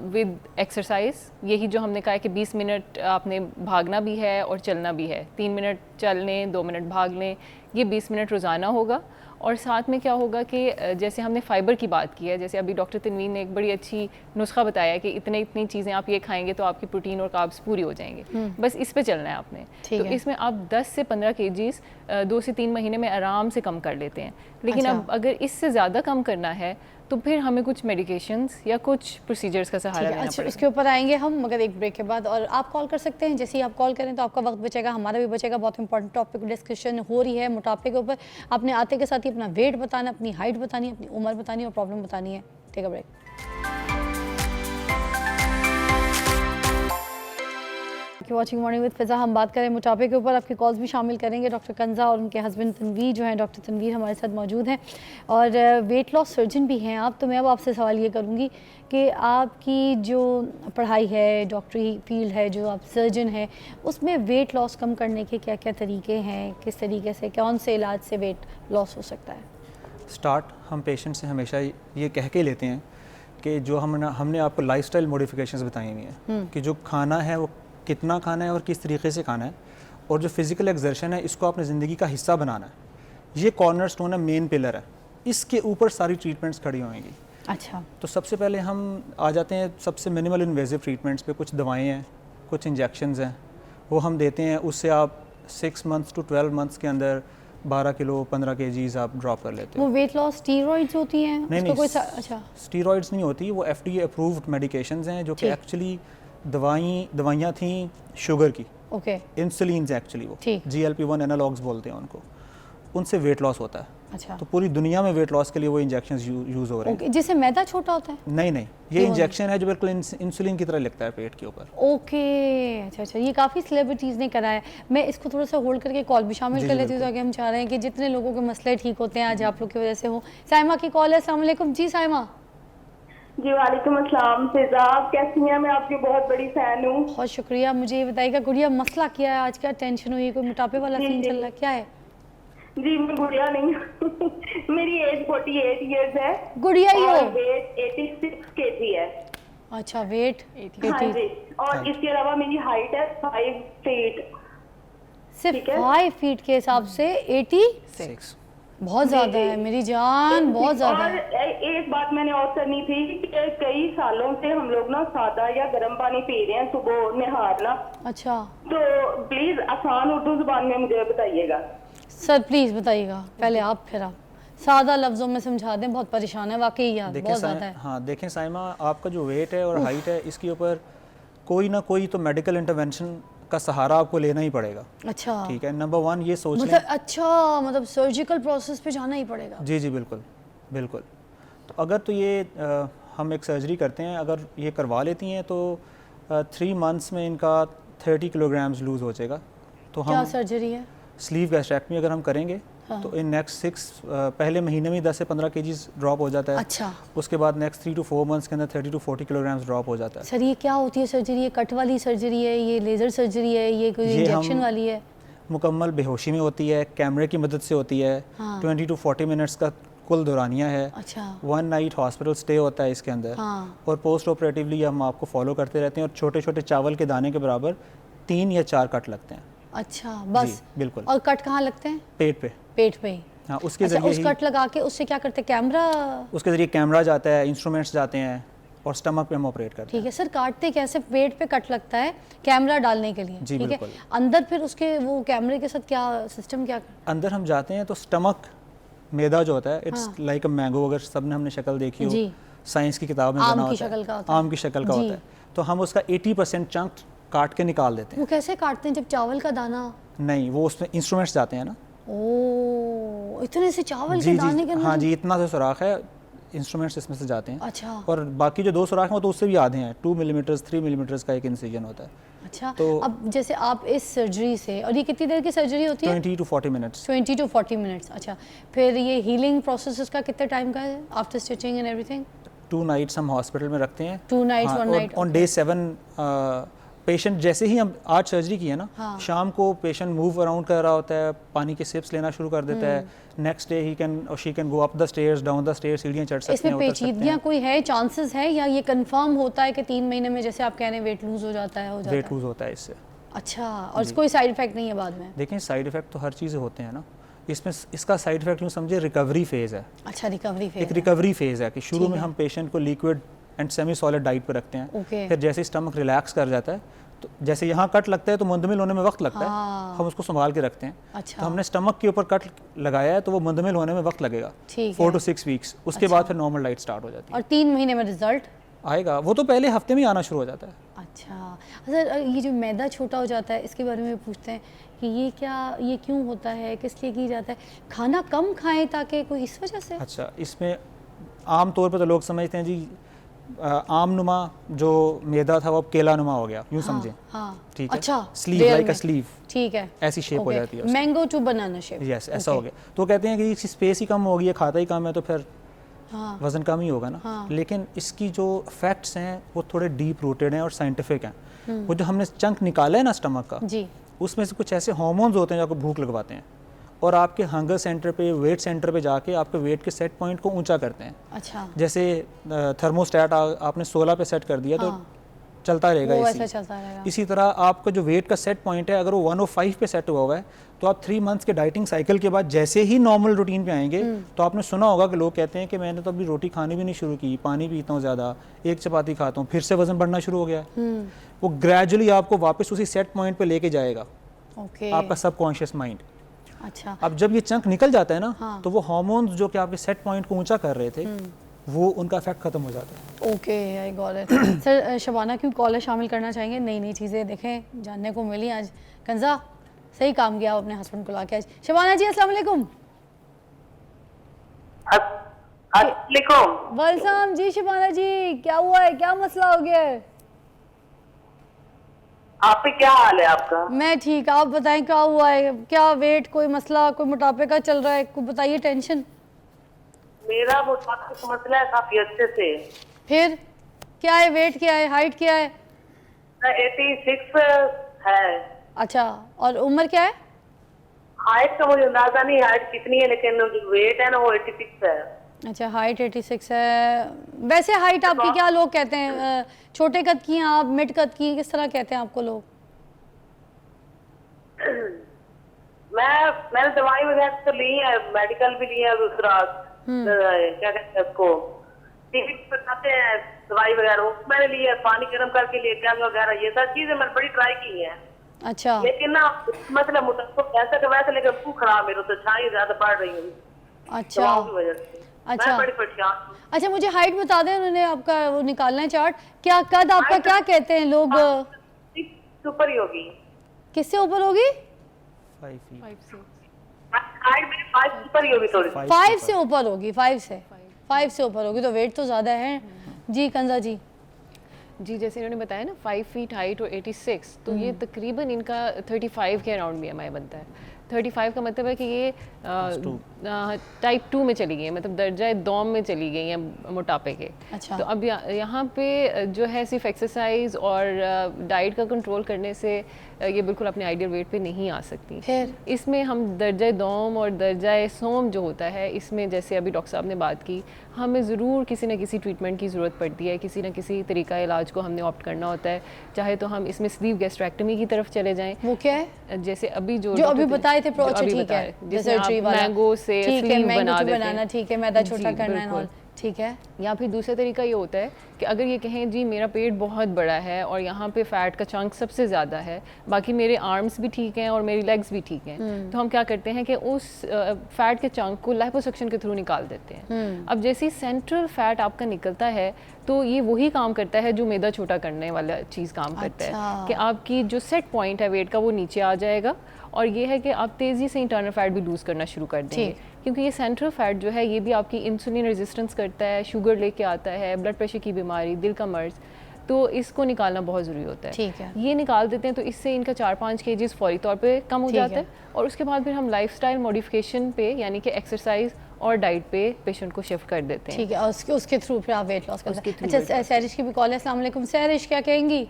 विद एक्सरसाइज। यही जो हमने कहा है कि 20 मिनट आपने भागना भी है और चलना भी है। 3 मिनट चल लें, 2 मिनट भाग लें, ये 20 मिनट रोज़ाना होगा। और साथ में क्या होगा कि जैसे हमने फ़ाइबर की बात की है, जैसे अभी डॉक्टर तनवीर ने एक बड़ी अच्छी नुस्खा बताया कि इतनी चीज़ें आप ये खाएंगे तो आपकी प्रोटीन और कार्ब्स पूरी हो जाएंगे। बस इस पे चलना है आपने। ठीक तो है। इसमें आप 10 से 15 kgs 2 से 3 महीने में आराम से कम कर लेते हैं। लेकिन अच्छा। अब अगर इससे ज़्यादा कम करना है तो फिर हमें कुछ मेडिकेशंस या कुछ प्रोसीजर्स का सहारा ठीक है। लेना अच्छा, पड़ेगा। इसके ऊपर आएंगे हम, मगर एक ब्रेक के बाद। और आप कॉल कर सकते हैं, जैसे ही आप कॉल करें तो आपका वक्त बचेगा, हमारा भी बचेगा। बहुत इंपॉर्टेंट टॉपिक डिस्कशन हो रही है मोटापे के ऊपर। आपने आते के साथ ही अपना वेट बताना, अपनी हाइट बतानी, अपनी उम्र बतानी और प्रॉब्लम बतानी है। Take a break. Watching morning with Fiza. हम बात करें मोटापे के ऊपर, आपकी कॉल्स भी शामिल करेंगे। डॉक्टर कंजा और उनके हस्बैंड तनवीर जो हैं, डॉक्टर तनवीर हमारे साथ मौजूद हैं, और वेट लॉस सर्जन भी हैं आप। तो मैं अब आपसे सवाल ये करूँगी कि आपकी जो पढ़ाई है, डॉक्टरी फील्ड है, जो आप सर्जन हैं, उसमें वेट लॉस कम करने के क्या क्या तरीके हैं? किस तरीके से, कौन से इलाज से वेट लॉस हो सकता है? स्टार्ट हम पेशेंट से हमेशा ये कह के लेते हैं कि जो हमने आपको लाइफस्टाइल मॉडिफिकेशंस बताई हुई हैं कि जो खाना है वो कितना खाना है और किस तरीके से खाना है, और जो फिज़िकल एक्सर्शन है इसको अपनी ज़िंदगी का हिस्सा बनाना है। ये कॉर्नर स्टोन है, मेन पिलर है। इसके ऊपर सारी ट्रीटमेंट्स खड़ी होंगी। अच्छा, तो सबसे पहले हम आ जाते हैं सबसे मिनिमल इन्वेजिव ट्रीटमेंट्स पे। कुछ दवाएं हैं, कुछ इंजेक्शंस हैं, वो हम देते हैं। उससे आप 6 months to 12 months के अंदर 12 किलो 15 kgs आप ड्रॉप कर लेते हो। वो वेट लॉस स्टीरॉइड्स होती हैं? नहीं उसका नहीं, कोई अच्छा, स्टीरॉइड्स नहीं होती, वो FDA अप्रूव्ड मेडिकेशंस हैं जो कि ठीक। एक्चुअली दवाइयाँ थी शुगर की, ओके, इंसुलिन एक्चुअली वो ठीक। GLP-1 एनालॉग्स बोलते हैं उनको। उनसे वेट लॉस होता है। अच्छा तो पूरी दुनिया में वेट लॉस के लिए वो इंजेक्शन यूज़ हो रहे हैं। ओके, जिससे मैदा छोटा होता है? नहीं नहीं, ये इंजेक्शन है जो बिल्कुल इंसुलिन की तरह लगता है पेट के ऊपर। ओके, अच्छा अच्छा, ये काफ़ी सेलिब्रिटीज़ ने करा है। मैं इसको थोड़ा सा होल्ड करके कॉल भी शामिल कर लेती हूँ, ताकि हम चाह रहे हैं कि जितने लोगों के मसले ठीक होते हैं आज आप लोग की वजह से हो। साइमा की कॉल है। अस्सलाम वालेकुम जी साइमा। जी वालेकुम अस्सलाम। फिजा आप कैसी हैं? मैं आपकी बहुत बड़ी फैन हूँ। बहुत शुक्रिया। मुझे ये बताइएगा गुड़िया, मसला क्या है आज? क्या टेंशन हुई है? कोई मोटापे वाला सीन चल रहा है? क्या है? जी मैं गुड़िया नहीं हूँ मेरी एज 48 इयर्स है। गुड़िया ही हो? वेट 86 kg है। अच्छा, वेट हाँ जी, और इसके अलावा मेरी हाइट है 5 फीट। सिर्फ 5 फीट के हिसाब से 86? बहुत ज्यादा है मेरी जान, बहुत ज्यादा और है। एक बात मैंने और करनी थी कि कई सालों से हम लोग ना सादा या गर्म पानी पी रहे हैं सुबह निहारना। अच्छा तो प्लीज आसान उर्दू जुबान में मुझे बताइएगा। सर प्लीज बताइएगा, पहले आप फिर आप सादा लफ्जों में समझा दें, बहुत परेशान है वाकई यार, बहुत ज्यादा है। हाँ देखें साइमा, आपका जो वेट है और हाइट है इसके ऊपर कोई ना कोई तो मेडिकल इंटरवेंशन का सहारा आपको लेना ही पड़ेगा। अच्छा ठीक है, नंबर 1 ये सोच मतलब लें। अच्छा, मतलब सर्जिकल प्रोसेस पे जाना ही पड़ेगा? जी जी बिल्कुल बिल्कुल। तो अगर तो ये हम एक सर्जरी करते हैं, अगर ये करवा लेती हैं तो 3 मंथ्स में इनका 30 किलोग्राम्स लूज़ हो जाएगा। तो क्या हम सर्जरी है? स्लीव गैस्ट्रेक्टमी अगर हम करेंगे तो इन नेक्स्ट 6 पहले महीने में 10 से 15 kgs ड्रॉप हो जाता है। अच्छा, उसके बाद नेक्स्ट 3 to 4 मंथ्स के अंदर 30 to 40 किलोग्राम्स ड्रॉप हो जाता है। सर ये क्या होती है सर्जरी? ये कट वाली सर्जरी है, ये लेज़र सर्जरी है, ये कोई ये इंजेक्शन हम वाली है? मुकम्मल बेहोशी में होती है, कैमरे की मदद से होती है। हाँ। 20 to 40 मिनट्स का कुल दौरानिया है। अच्छा 1 नाइट हॉस्पिटल स्टे होता है इसके अंदर। हाँ। और पोस्ट ऑपरेटिवली हम आपको फॉलो करते रहते हैं और छोटे छोटे चावल के दाने के बराबर 3 या 4 कट लगते हैं। अच्छा बस? जी, बिल्कुल। और कट कहाँ लगते हैं? पेट पे। पेट पे ही? हाँ, उसके अच्छा, ज़रिए उस ही कट लगा के उससे क्या करते हैं? कैमरा? उसके ज़रिए कैमरा जाता है, इंस्ट्रूमेंट्स जाते हैं और स्टमक पे हम ऑपरेट करते ठीक है सर, काटते कैसे? पेट पे कट लगता है कैमरा डालने के लिए? जी, ठीक है, बिल्कुल। अंदर फिर उसके वो कैमरे के साथ क्या सिस्टम क्या? हैं। अंदर हम जाते हैं तो स्टमक मैदा जो होता है इट्स लाइक अ मैंगो, अगर सब ने हमने शक्ल देखी हो, जी। साइंस की किताब में आम बना की होता शक्ल है, का होता है। आम की शक्ल का जी। होता है। तो हम उसका 80% चंक काट के निकाल देते हैं। वो कैसे काटते हैं जब चावल का दाना? नहीं, वो उसमें इंस्ट्रूमेंट्स जाते हैं ना। ओ, इतने से चावल जी के जी दाने के अंदर? हाँ जी, इतना सा सुराख है, इंस्ट्रूमेंट्स इसमें से जाते हैं। अच्छा और बाकी जो 2 सुराख हैं वो तो उससे भी आधे हैं, 2 मिलीमीटर 3 मिलीमीटर का एक इंसिजन होता है। अच्छा। तो- अब जैसे आप इस सर्जरी से, और ये कितनी देर की सर्जरी होती है? 20 to 40 मिनट्स। 20 to 40 minutes. अच्छा, फिर ये हीलिंग प्रोसेस उसका कितने टाइम का है after stitching and everything? 2 nights हम हॉस्पिटल में रखते हैं। 2 nights, 1 night, on day 7 patient जैसे ही हम आज सर्जरी की है ना, हाँ। शाम को पेशेंट मूव अराउंड कर रहा होता है, पानी के सिप्स लेना शुरू कर देता है। नेक्स्ट डे ही कैन और she can go up the stairs, down the stairs, सीढ़ियाँ चढ़ सकते हैं, इसमें उतर सकते पेचीदगियाँ हैं। कोई है, चांसेस है, या ये कंफर्म होता है कि 3 महीने में जैसे आप कह रहे हैं वेट लूज हो जाता है? वेट लूज होता है इससे। अच्छा, और कोई साइड इफेक्ट नहीं है बाद में? देखें साइड इफेक्ट तो हर चीज़ होते हैं ना, इसमें इसका साइड इफेक्ट यूँ समझे रिकवरी फेज़ है। अच्छा, रिकवरी फेज एक रिकवरी फेज़ है कि शुरू में हम पेशेंट को liquid and semi solid diet पे रखते हैं। ओके। फिर जैसे स्टमक रिलैक्स कर जाता है, तो जैसे यहाँ कट लगता है तो मुंदमिल होने में वक्त लगता है, हम उसको संभाल के रखते हैं। अच्छा। तो हमने स्टमक के ऊपर कट लगाया है तो वो मुंदमिल होने में वक्त लगेगा, ठीक 4 है। to 6 weeks. उसके बाद फिर नॉर्मल डाइट स्टार्ट हो जाती है। और 3 महीने में रिजल्ट आएगा, वो तो पहले हफ्ते में ही आना शुरू हो जाता है। अच्छा सर, ये जो मैदा छोटा हो जाता है इसके बारे में पूछते हैं कि ये क्या, ये क्यों होता है, किस लिए की जाता है? खाना कम खाएं ताकि कोई इस वजह से? अच्छा, इसमें आम तौर पे तो लोग समझते हैं जी आम नुमा जो मैदा था वो अब केला नुमा हो गया, यूँ समझें। हाँ, ठीक है। अच्छा, स्लीव real लाइक अ में। स्लीव, ठीक है, ऐसी शेप हो जाती है उसकी। Mango to banana shape. Yes, ऐसा हो गया। तो कहते हैं कि इसकी स्पेस ही कम हो गई है, खाता ही कम है, तो फिर हाँ, वज़न कम ही होगा ना। हाँ। लेकिन इसकी जो फैक्ट्स हैं वो थोड़े डीप रूटेड हैं और साइंटिफिक हैं। वो जो हमने चंक निकाला है ना स्टमक का, जी, उसमें से कुछ ऐसे हार्मोन्स होते हैं जो आपको भूख लगवाते हैं और आपके हंगर सेंटर पे, वेट सेंटर पे जाके आपके वेट के सेट पॉइंट को ऊंचा करते हैं। अच्छा, जैसे थर्मोस्टेट आपने 16 पे सेट कर दिया तो हाँ। चलता रहेगा वो इसी। ऐसा चलता रहेगा। इसी तरह आपका जो वेट का सेट पॉइंट है अगर वो 105 पे सेट हुआ हुआ है तो आप 3 मंथ्स के डाइटिंग साइकिल के बाद जैसे ही नॉर्मल रूटीन पे आएंगे तो आपने सुना होगा कि लोग कहते हैं कि मैंने तो अभी रोटी खानी भी नहीं शुरू की, पानी पीता हूँ ज़्यादा, एक चपाती खाता हूँ, फिर से वजन बढ़ना शुरू हो गया। वो ग्रेजुअली आपको वापस उसी सेट पॉइंट पे लेके जाएगा, ओके, आपका सबकॉन्शियस माइंड। अच्छा, अब जब ये चंक निकल जाता है ना, हाँ। तो वो हार्मोन्स जो कि आपके सेट पॉइंट को ऊंचा कर रहे थे वो उनका इफेक्ट खत्म हो जाता है। Okay, I got it. Sir, Shabana क्यों कॉलर शामिल करना चाहेंगे? नई नई चीज़ें देखें, जानने को मिली आज। कंजा, सही काम किया आप अपने हस्बैंड को ला के आज। शबाना जी, अस्सलाम वालेकुम। अस्सलाम वलसाम जी, शिबाना जी, क्या हुआ है, क्या मसला हो गया है? आप पे क्या हाल है आपका? मैं ठीक, आप बताएं क्या हुआ है, क्या वेट, कोई मसला, कोई मोटापे का चल रहा है, कोई बताइए टेंशन। मेरा मोटापा का मसला है काफी अच्छे से। फिर क्या है, वेट क्या है, हाइट क्या है? 86 है। अच्छा, और उम्र क्या है? हाइट का मुझे अंदाजा नहीं हाइट कितनी है, लेकिन जो वेट है ना वो 86 है। अच्छा, हाइट 86 है। वैसे हाइट आपकी क्या लोग कहते हैं, छोटे कद की हैं आप, मिड कद की हैं, किस तरह कहते हैं आपको लोग? मैंने दवाई वगैरह तो ली है, मेडिकल भी ली है, दूसरा क्या कहते हैं उसको, टीवी पे बताते हैं दवाई वगैरह, वो मैंने ली है, पानी गर्म करके लिए, टंग वगैरह, ये सब चीजें मैंने बड़ी ट्राई की है। अच्छा, लेकिन ना मतलब मोटापा वैसे का वैसे, लेकिन खूब खराब मेरे तो छाई ज्यादा पड़ रही है अच्छा, दवाओं की वजह से। अच्छा। मैं बड़ी परेशान हूँ। अच्छा, मुझे हाइट बता दें, उन्होंने आपका वो निकालना है चार्ट, क्या कद आपका क्या कहते हैं लोग? ऊपर ही होगी। किससे ऊपर होगी? 5 feet। 5 से हाइट मेरी 5 ऊपर ही होगी थोड़ी। 5 से ऊपर होगी, 5 से ऊपर होगी, तो वेट तो ज़्यादा है जी। कंजा जी, जी, जैसे इन्होंने बताया ना 5 फीट हाइट और 86, तो ये तकरीबन इनका 35 के अराउंड BMI बनता है। 35 का मतलब है कि ये टाइप 2 में चली गई है, मतलब दर्जा दौम में चली गई हैं मोटापे के। अच्छा। तो अब यहाँ पे जो है सिर्फ एक्सरसाइज और डाइट का कंट्रोल करने से ये बिल्कुल अपने आइडियल वेट पे नहीं आ सकती। फिर इसमें हम दर्जा दौम और दर्जा सोम जो होता है, इसमें जैसे अभी डॉक्टर साहब ने बात की, हमें ज़रूर किसी न किसी ट्रीटमेंट की ज़रूरत पड़ती है, किसी न किसी तरीका इलाज को हमने ऑप्ट करना होता है। चाहे तो हम इसमें स्लीव गैस्ट्रेक्टमी की तरफ चले जाएं, वो क्या है जैसे अभी जो अभी बताए थे? जो अच्छा, अभी ठीक बताया, है, जिसमें जैसे आप ट्री वाला मैंगो से ठीक है, स्लीव मैंगो बना to देते बनाना, हैं। ठीक है, मैदा छोटा जी, करना है, बिल्कुल। और ठीक है। या फिर दूसरा तरीका ये होता है कि अगर ये कहें जी मेरा पेट बहुत बड़ा है और यहाँ पे फ़ैट का चंक सबसे ज़्यादा है, बाकी मेरे आर्म्स भी ठीक हैं और मेरी लेग्स भी ठीक हैं, तो हम क्या करते हैं कि उस फ़ैट के चंक को लाइपोसक्शन के थ्रू निकाल देते हैं। अब जैसे ही सेंट्रल फ़ैट आपका निकलता है, तो ये वही काम करता है जो मैदा छोटा करने वाला चीज़ काम करता है, कि आपकी जो सेट पॉइंट है वेट का वो नीचे आ जाएगा, और ये है कि आप तेज़ी से इंटरनल फ़ैट भी लूज़ करना शुरू कर देंगे, क्योंकि ये सेंट्रल फ़ैट जो है ये भी आपकी इंसुलिन रेजिस्टेंस करता है, शुगर लेके आता है, ब्लड प्रेशर की बीमारी, दिल का मर्ज, तो इसको निकालना बहुत ज़रूरी होता है। ठीक है। ये निकाल देते हैं तो इससे इनका 4-5 kg फौरी तौर पे कम हो जाता है, और उसके बाद फिर हम लाइफस्टाइल मॉडिफिकेशन पे, यानी कि एक्सरसाइज और डाइट पे पेशेंट को शिफ्ट कर देते हैं। ठीक है, और उसके थ्रू फिर आप वेट लॉस करते हैं। उसके थ्रू अच्छा, सहरिश की भी कॉल है। अस्सलाम वालेकुम सहरिश, क्या कहेंगी?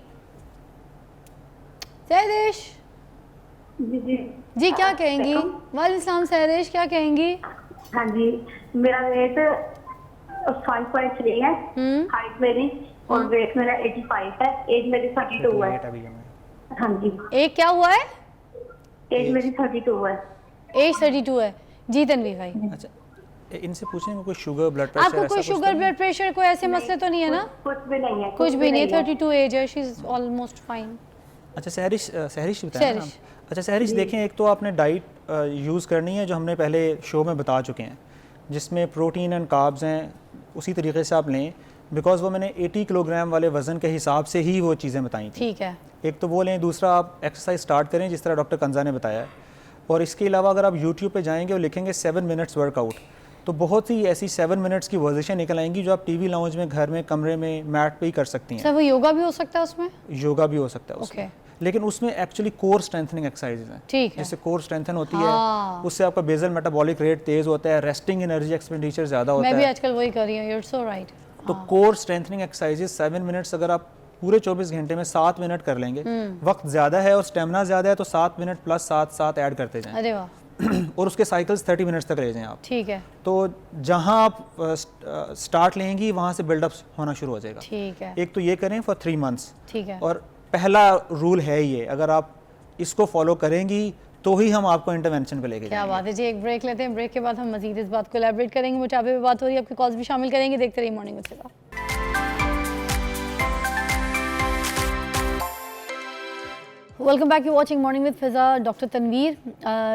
सहरिश जी जी जी, क्या कहेंगी? वालेकुम सलाम सहरिश, क्या कहेंगी? हाँ जी, मेरा वेट 5.3 है, हाइट मेरी, और वेट मेरा 85 है, एज मेरी 32 है। अभी हमें हाँ जी, एक क्या हुआ है? एज मेरी 32 है। एज 32 है जी। तनवीर भाई, अच्छा, इनसे पूछने में कोई शुगर ब्लड प्रेशर आपको कोई शुगर ब्लड प्रेशर कोई ऐसे मसले तो नहीं है ना? कुछ भी नहीं है, कुछ भी नहीं, 32 एज है, शी इज ऑलमोस्ट फाइन। अच्छा, सहरिश बताया ना? सहरिश। अच्छा सहरिश, देखें, एक तो आपने डाइट यूज़ करनी है जो हमने पहले शो में बता चुके हैं, जिसमें प्रोटीन एंड कार्ब्स हैं, उसी तरीके से आप लें, बिकॉज वो मैंने 80 किलोग्राम वाले वज़न के हिसाब से ही वो चीज़ें बताई थी। ठीक है, एक तो वो लें, दूसरा आप एक्सरसाइज स्टार्ट करें जिस तरह डॉक्टर कंजा ने बताया है, और इसके अलावा अगर आप यूट्यूब पे जाएंगे और लिखेंगे 7 मिनट्स वर्कआउट, तो बहुत ही ऐसी 7 मिनट्स की वर्जिशें निकल आएंगी जो आप टीवी लाउंज में, घर में, कमरे में, मैट पे ही कर सकती हैं। सर वो योगा भी हो सकता है उसमें? योगा भी हो सकता है उसमें, Okay. लेकिन उसमें एक्चुअली कोर स्ट्रेंथनिंग एक्सरसाइजेज हैं। ठीक है। जिससे कोर स्ट्रेंथन होती हाँ। है, उससे आपका बेसल मेटाबॉलिक रेट तेज़ होता है, रेस्टिंग एनर्जी एक्सपेंडिचर ज़्यादा होता मैं भी है। आजकल वही कर रही हूँ, यू आर सो राइट। तो कोर स्ट्रेंथनिंग एक्सरसाइजेज 7 मिनट्स अगर आप पूरे 24 घंटे में 7 मिनट कर लेंगे, वक्त ज़्यादा है और स्टेमिना ज़्यादा है, तो 7 मिनट प्लस 7 ऐड करते जाएं, अरे वाह, और उसके साइकिल्स 30 मिनट्स तक ले जाएं आप। ठीक है, तो जहाँ आप स्टार्ट लेंगी वहाँ से बिल्डअप होना शुरू हो जाएगा। ठीक है, एक तो ये करें फॉर 3 मंथ्स, ठीक है। और पहला रूल है ये, अगर आप इसको फॉलो करेंगी तो ही हम आपको इंटरवेंशन पे लेके क्या जाएंगे। बात है जी। एक ब्रेक लेते हैं, ब्रेक के बाद हम मजीद इस बात को एलैबोरेट करेंगे, मोटापे पे बात हो रही है, आपके कॉल्स भी शामिल करेंगे। देखते रहिए morning with Fiza. Welcome back, you watching morning with Fiza. Doctor Tanveer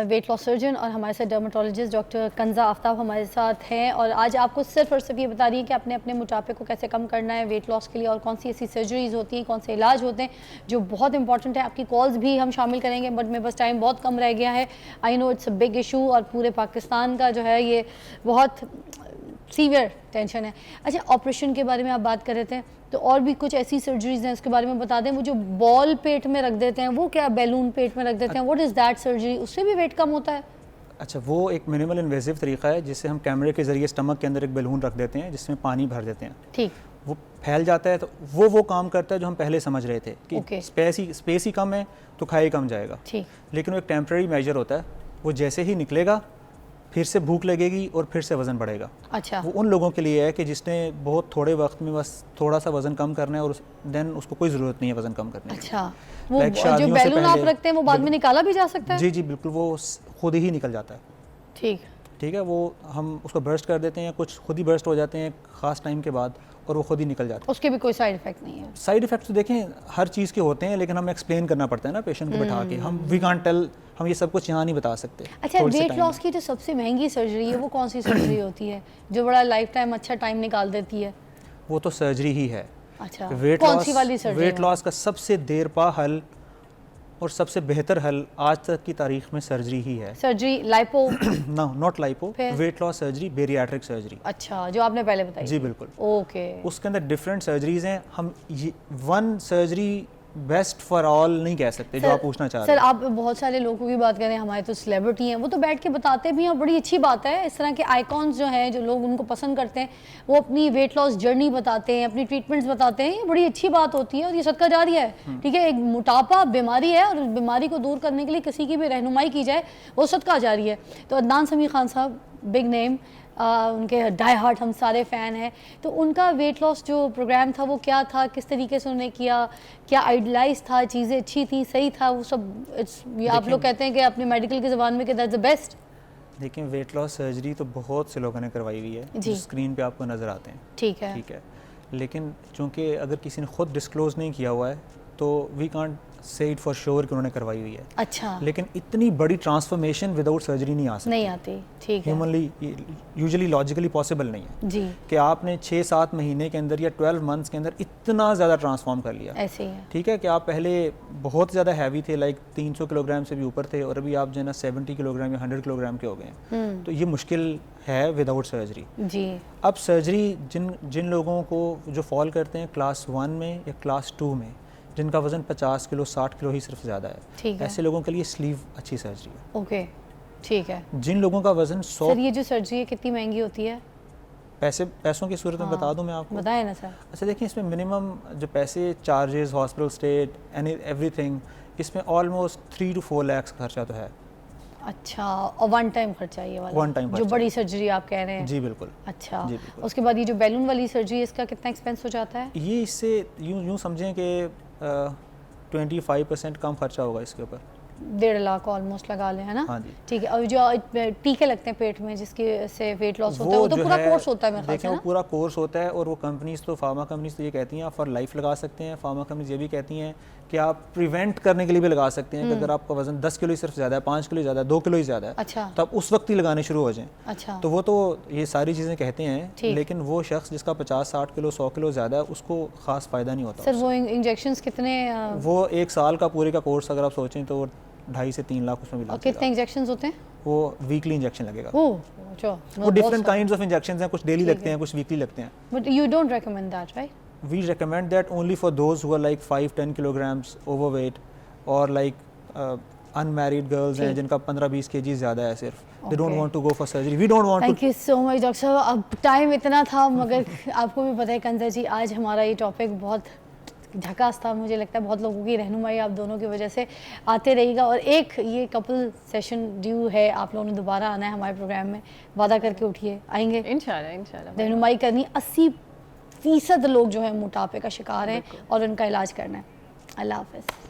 weight loss surgeon और हमारे साथ डर्माटोलॉजिस्ट डॉक्टर कंजा आफ्ताब हमारे साथ हैं, और आज आपको सिर्फ और सिर्फ ये बता रही है कि आपने अपने मोटापे को कैसे कम करना है वेट लॉस के लिए, और कौन सी ऐसी सर्जरीज होती हैं, कौन से इलाज होते हैं जो बहुत इंपॉर्टेंट है। आपकी कॉल्स भी हम शामिल करेंगे, बट मेरे पास टाइम बहुत कम रह गया है। I know it's a big issue, और पूरे पाकिस्तान का जो है ये बहुत सीवियर टेंशन है। अच्छा, ऑपरेशन के बारे में आप बात कर रहे थे, तो और भी कुछ ऐसी सर्जरीज हैं उसके बारे में बता दें। वो जो बॉल पेट में रख देते हैं, वो क्या बैलून पेट में रख देते हैं, व्हाट इज़ दैट सर्जरी? उससे भी वेट कम होता है? अच्छा, वो एक मिनिमल इन्वेसिव तरीका है जिससे हम कैमरे के ज़रिए स्टमक के अंदर एक बैलून रख देते हैं जिसमें पानी भर देते हैं। ठीक, वो फैल जाता है, तो वो काम करता है जो हम पहले समझ रहे थे कि Okay. स्पेस ही कम है तो खाया ही कम जाएगा। ठीक, लेकिन वो एक टेम्प्रेरी मेजर होता है, वो जैसे ही निकलेगा फिर से भूख लगेगी और फिर से वज़न बढ़ेगा। अच्छा, वो उन लोगों के लिए है कि जिसने बहुत थोड़े वक्त में बस थोड़ा सा वज़न कम करना है और देन उसको कोई ज़रूरत नहीं है वज़न कम करने की। अच्छा, वो Like जो शादियों से बैलून आप पहले- रखते हैं वो बाद में निकाला भी जा सकता है? जी जी बिल्कुल, वो खुद ही निकल जाता है। ठीक, ठीक है, वो हम उसको बर्स्ट कर देते हैं, कुछ खुद ही बर्स्ट हो जाते हैं ख़ास टाइम के बाद, और वो खुद ही निकल जाता है। उसके भी कोई साइड इफेक्ट नहीं है? साइड इफ़ेक्ट्स तो देखें हर चीज़ के होते हैं, लेकिन हमें एक्सप्लेन करना पड़ता है ना पेशेंट को बैठा के। हम वी कांट टेल, हम ये सब कुछ यहाँ नहीं बता सकते। अच्छा, थोड़े से वेट time लॉस की जो सबसे महंगी सर्जरी है वो कौन सी सर्जरी होती है जो बड़ा लाइफ टाइम अच्छा टाइम निकाल देती है? में वो तो सर्जरी ही है। अच्छा, वेट कौन लॉस, सी वाली सर्जरी? वेट लॉस का सबसे देरपा हल और सबसे बेहतर हल आज तक की तारीख में सर्जरी ही है। Surgery lipo? No, not lipo, फिर? Weight loss surgery, bariatric surgery. अच्छा, जो आपने पहले बताई। जी बिल्कुल। ओके, उसके अंदर डिफरेंट सर्जरीज हैं। हम ये one surgery best for all नहीं कह सकते जो आप पूछना चाह रहे सर, हैं। आप बहुत सारे लोगों की बात करें, हमारे तो सेलिब्रिटी हैं, वो तो बैठ के बताते भी हैं, बड़ी अच्छी बात है। इस तरह के आइकॉन्स जो हैं, जो लोग उनको पसंद करते हैं, वो अपनी वेट लॉस जर्नी बताते हैं, अपनी ट्रीटमेंट्स बताते हैं, ये बड़ी अच्छी बात होती है और ये सदका जारिया है। ठीक है, एक मोटापा बीमारी है और उस बीमारी को दूर करने के लिए किसी की भी रहनुमाई की जाए वो सदका जारिया है। तो अदनान समी खान साहब, बिग नेम, उनके डाई हार्ट हम सारे फ़ैन हैं, तो उनका वेट लॉस जो प्रोग्राम था वो क्या था, किस तरीके से उन्होंने किया, क्या आइडलाइज था, चीज़ें अच्छी थी, सही था, वो सब ये आप लोग कहते हैं कि अपने मेडिकल की ज़बान में कि दैट्स द बेस्ट? देखिए, वेट लॉस सर्जरी तो बहुत से लोगों ने करवाई हुई है जी। जो स्क्रीन पे आपको नज़र आते हैं। ठीक है, ठीक है, लेकिन चूंकि अगर किसी ने खुद डिस्क्लोज नहीं किया हुआ है तो we can't say it for sure कि उन्होंने करवाई हुई है। अच्छा, लेकिन इतनी बड़ी ट्रांसफॉर्मेशन विदाउट सर्जरी नहीं आ सकती। नहीं आती। ठीक है, ह्यूमनली यूजुअली लॉजिकली पॉसिबल नहीं है जी, कि आपने 6-7 महीने के अंदर या 12 मंथ्स के अंदर इतना ज़्यादा ट्रांसफॉर्म कर लिया। ऐसे ही है। ठीक है, कि आप पहले बहुत ज़्यादा हैवी थे, लाइक 300 किलोग्राम से भी ऊपर थे, और अभी आप जो है ना 70 किलोग्राम या 100 किलोग्राम के हो गए हैं। तो ये मुश्किल है विदाउट सर्जरी। जी, अब सर्जरी जिन लोगों को जो फॉल करते हैं क्लास 1 में या क्लास 2 में, जिनका वज़न 50 किलो 60 किलो ही सिर्फ ज़्यादा है, ठीक है, ऐसे लोगों के लिए स्लीव अच्छी सर्जरी है। ओके, ठीक है। जिन लोगों का वज़न 100 सर, ये जो सर्जरी है कितनी महंगी होती है? पैसों की सूरत में हाँ, बता दूं मैं आपको। बताएं ना सर। अच्छा, देखिए, इसमें मिनिमम जो पैसे, चार्जेस, हॉस्पिटल स्टेट एवरीथिंग, इसमें ऑलमोस्ट 3 to 4 लाख खर्चा तो है। अच्छा, और वन टाइम खर्चा ये वाला? One time जो खर्चा। बड़ी सर्जरी आप कह रहे हैं? जी बिल्कुल। अच्छा, जी, बिल्कुल। उसके बाद ये जो बैलून वाली सर्जरी है, इसका कितना एक्सपेंस हो जाता है? ये इससे यूँ समझें कि 25% कम खर्चा होगा इसके ऊपर। 1.5 लाख ऑलमोस्ट लगा लें, है ना? हाँ जी। ठीक है, और जो टीके लगते हैं पेट में जिसके से वेट लॉस होता है, वो तो जो पूरा है, कोर्स होता है मेरे ख्याल देखें, से वो ना? पूरा कोर्स होता है, और वो कंपनीज तो फार्मा कंपनीज तो ये कहती हैं आप फॉर लाइफ लगा सकते हैं। फार्मा कंपनीज ये भी कहती हैं कि आप प्रिवेंट करने के लिए भी लगा सकते हैं कि अगर आपका वजन 10 किलो ही सिर्फ ज़्यादा है, 5 किलो ज़्यादा है, 2 किलो ही ज़्यादा है, अच्छा, तो आप उस वक्त ही लगाने शुरू हो जाएं। अच्छा, तो वो तो ये सारी चीज़ें कहते हैं, ठीक। लेकिन वो शख्स जिसका 50-60 किलो 100 किलो ज़्यादा है उसको ख़ास फ़ायदा नहीं होता सर उससे। वो इंजेक्शंस कितने वो 1 साल का पूरे का कोर्स अगर आप सोचें तो 2.5 से 3 लाख उसमें भी और लग कितने जाएगा। इंजेक्शंस होते हैं? वो वीकली इंजेक्शन लगेगा। ओह, अच्छा, वो डिफरेंट काइंड्स ऑफ इंजेक्शंस हैं, कुछ डेली लगते हैं, कुछ वीकली लगते हैं। But you don't recommend that, right? We recommend that only for those who are like 5-10 kilograms overweight or like unmarried girls हैं ठीक। जिनका 15-20 kg ज़्यादा है सिर्फ। They don't Okay. want to go for surgery. We don't want to. Thank you so much doctor साहब। अब time इतना था, मगर आपको भी पता है कंजा जी, आज हमारा ये टॉपिक बहुत झकास था। मुझे लगता है बहुत लोगों की रहनुमाई आप दोनों की वजह से आते रहेगा, और एक ये कपल सेशन ड्यू है, आप लोगों ने दोबारा आना है हमारे प्रोग्राम में, वादा करके उठिए, आएंगे? इंशाल्लाह इंशाल्लाह। रहनुमाई करनी। 80% लोग जो है मोटापे का शिकार हैं और उनका इलाज करना है। अल्लाह हाफ़िज़।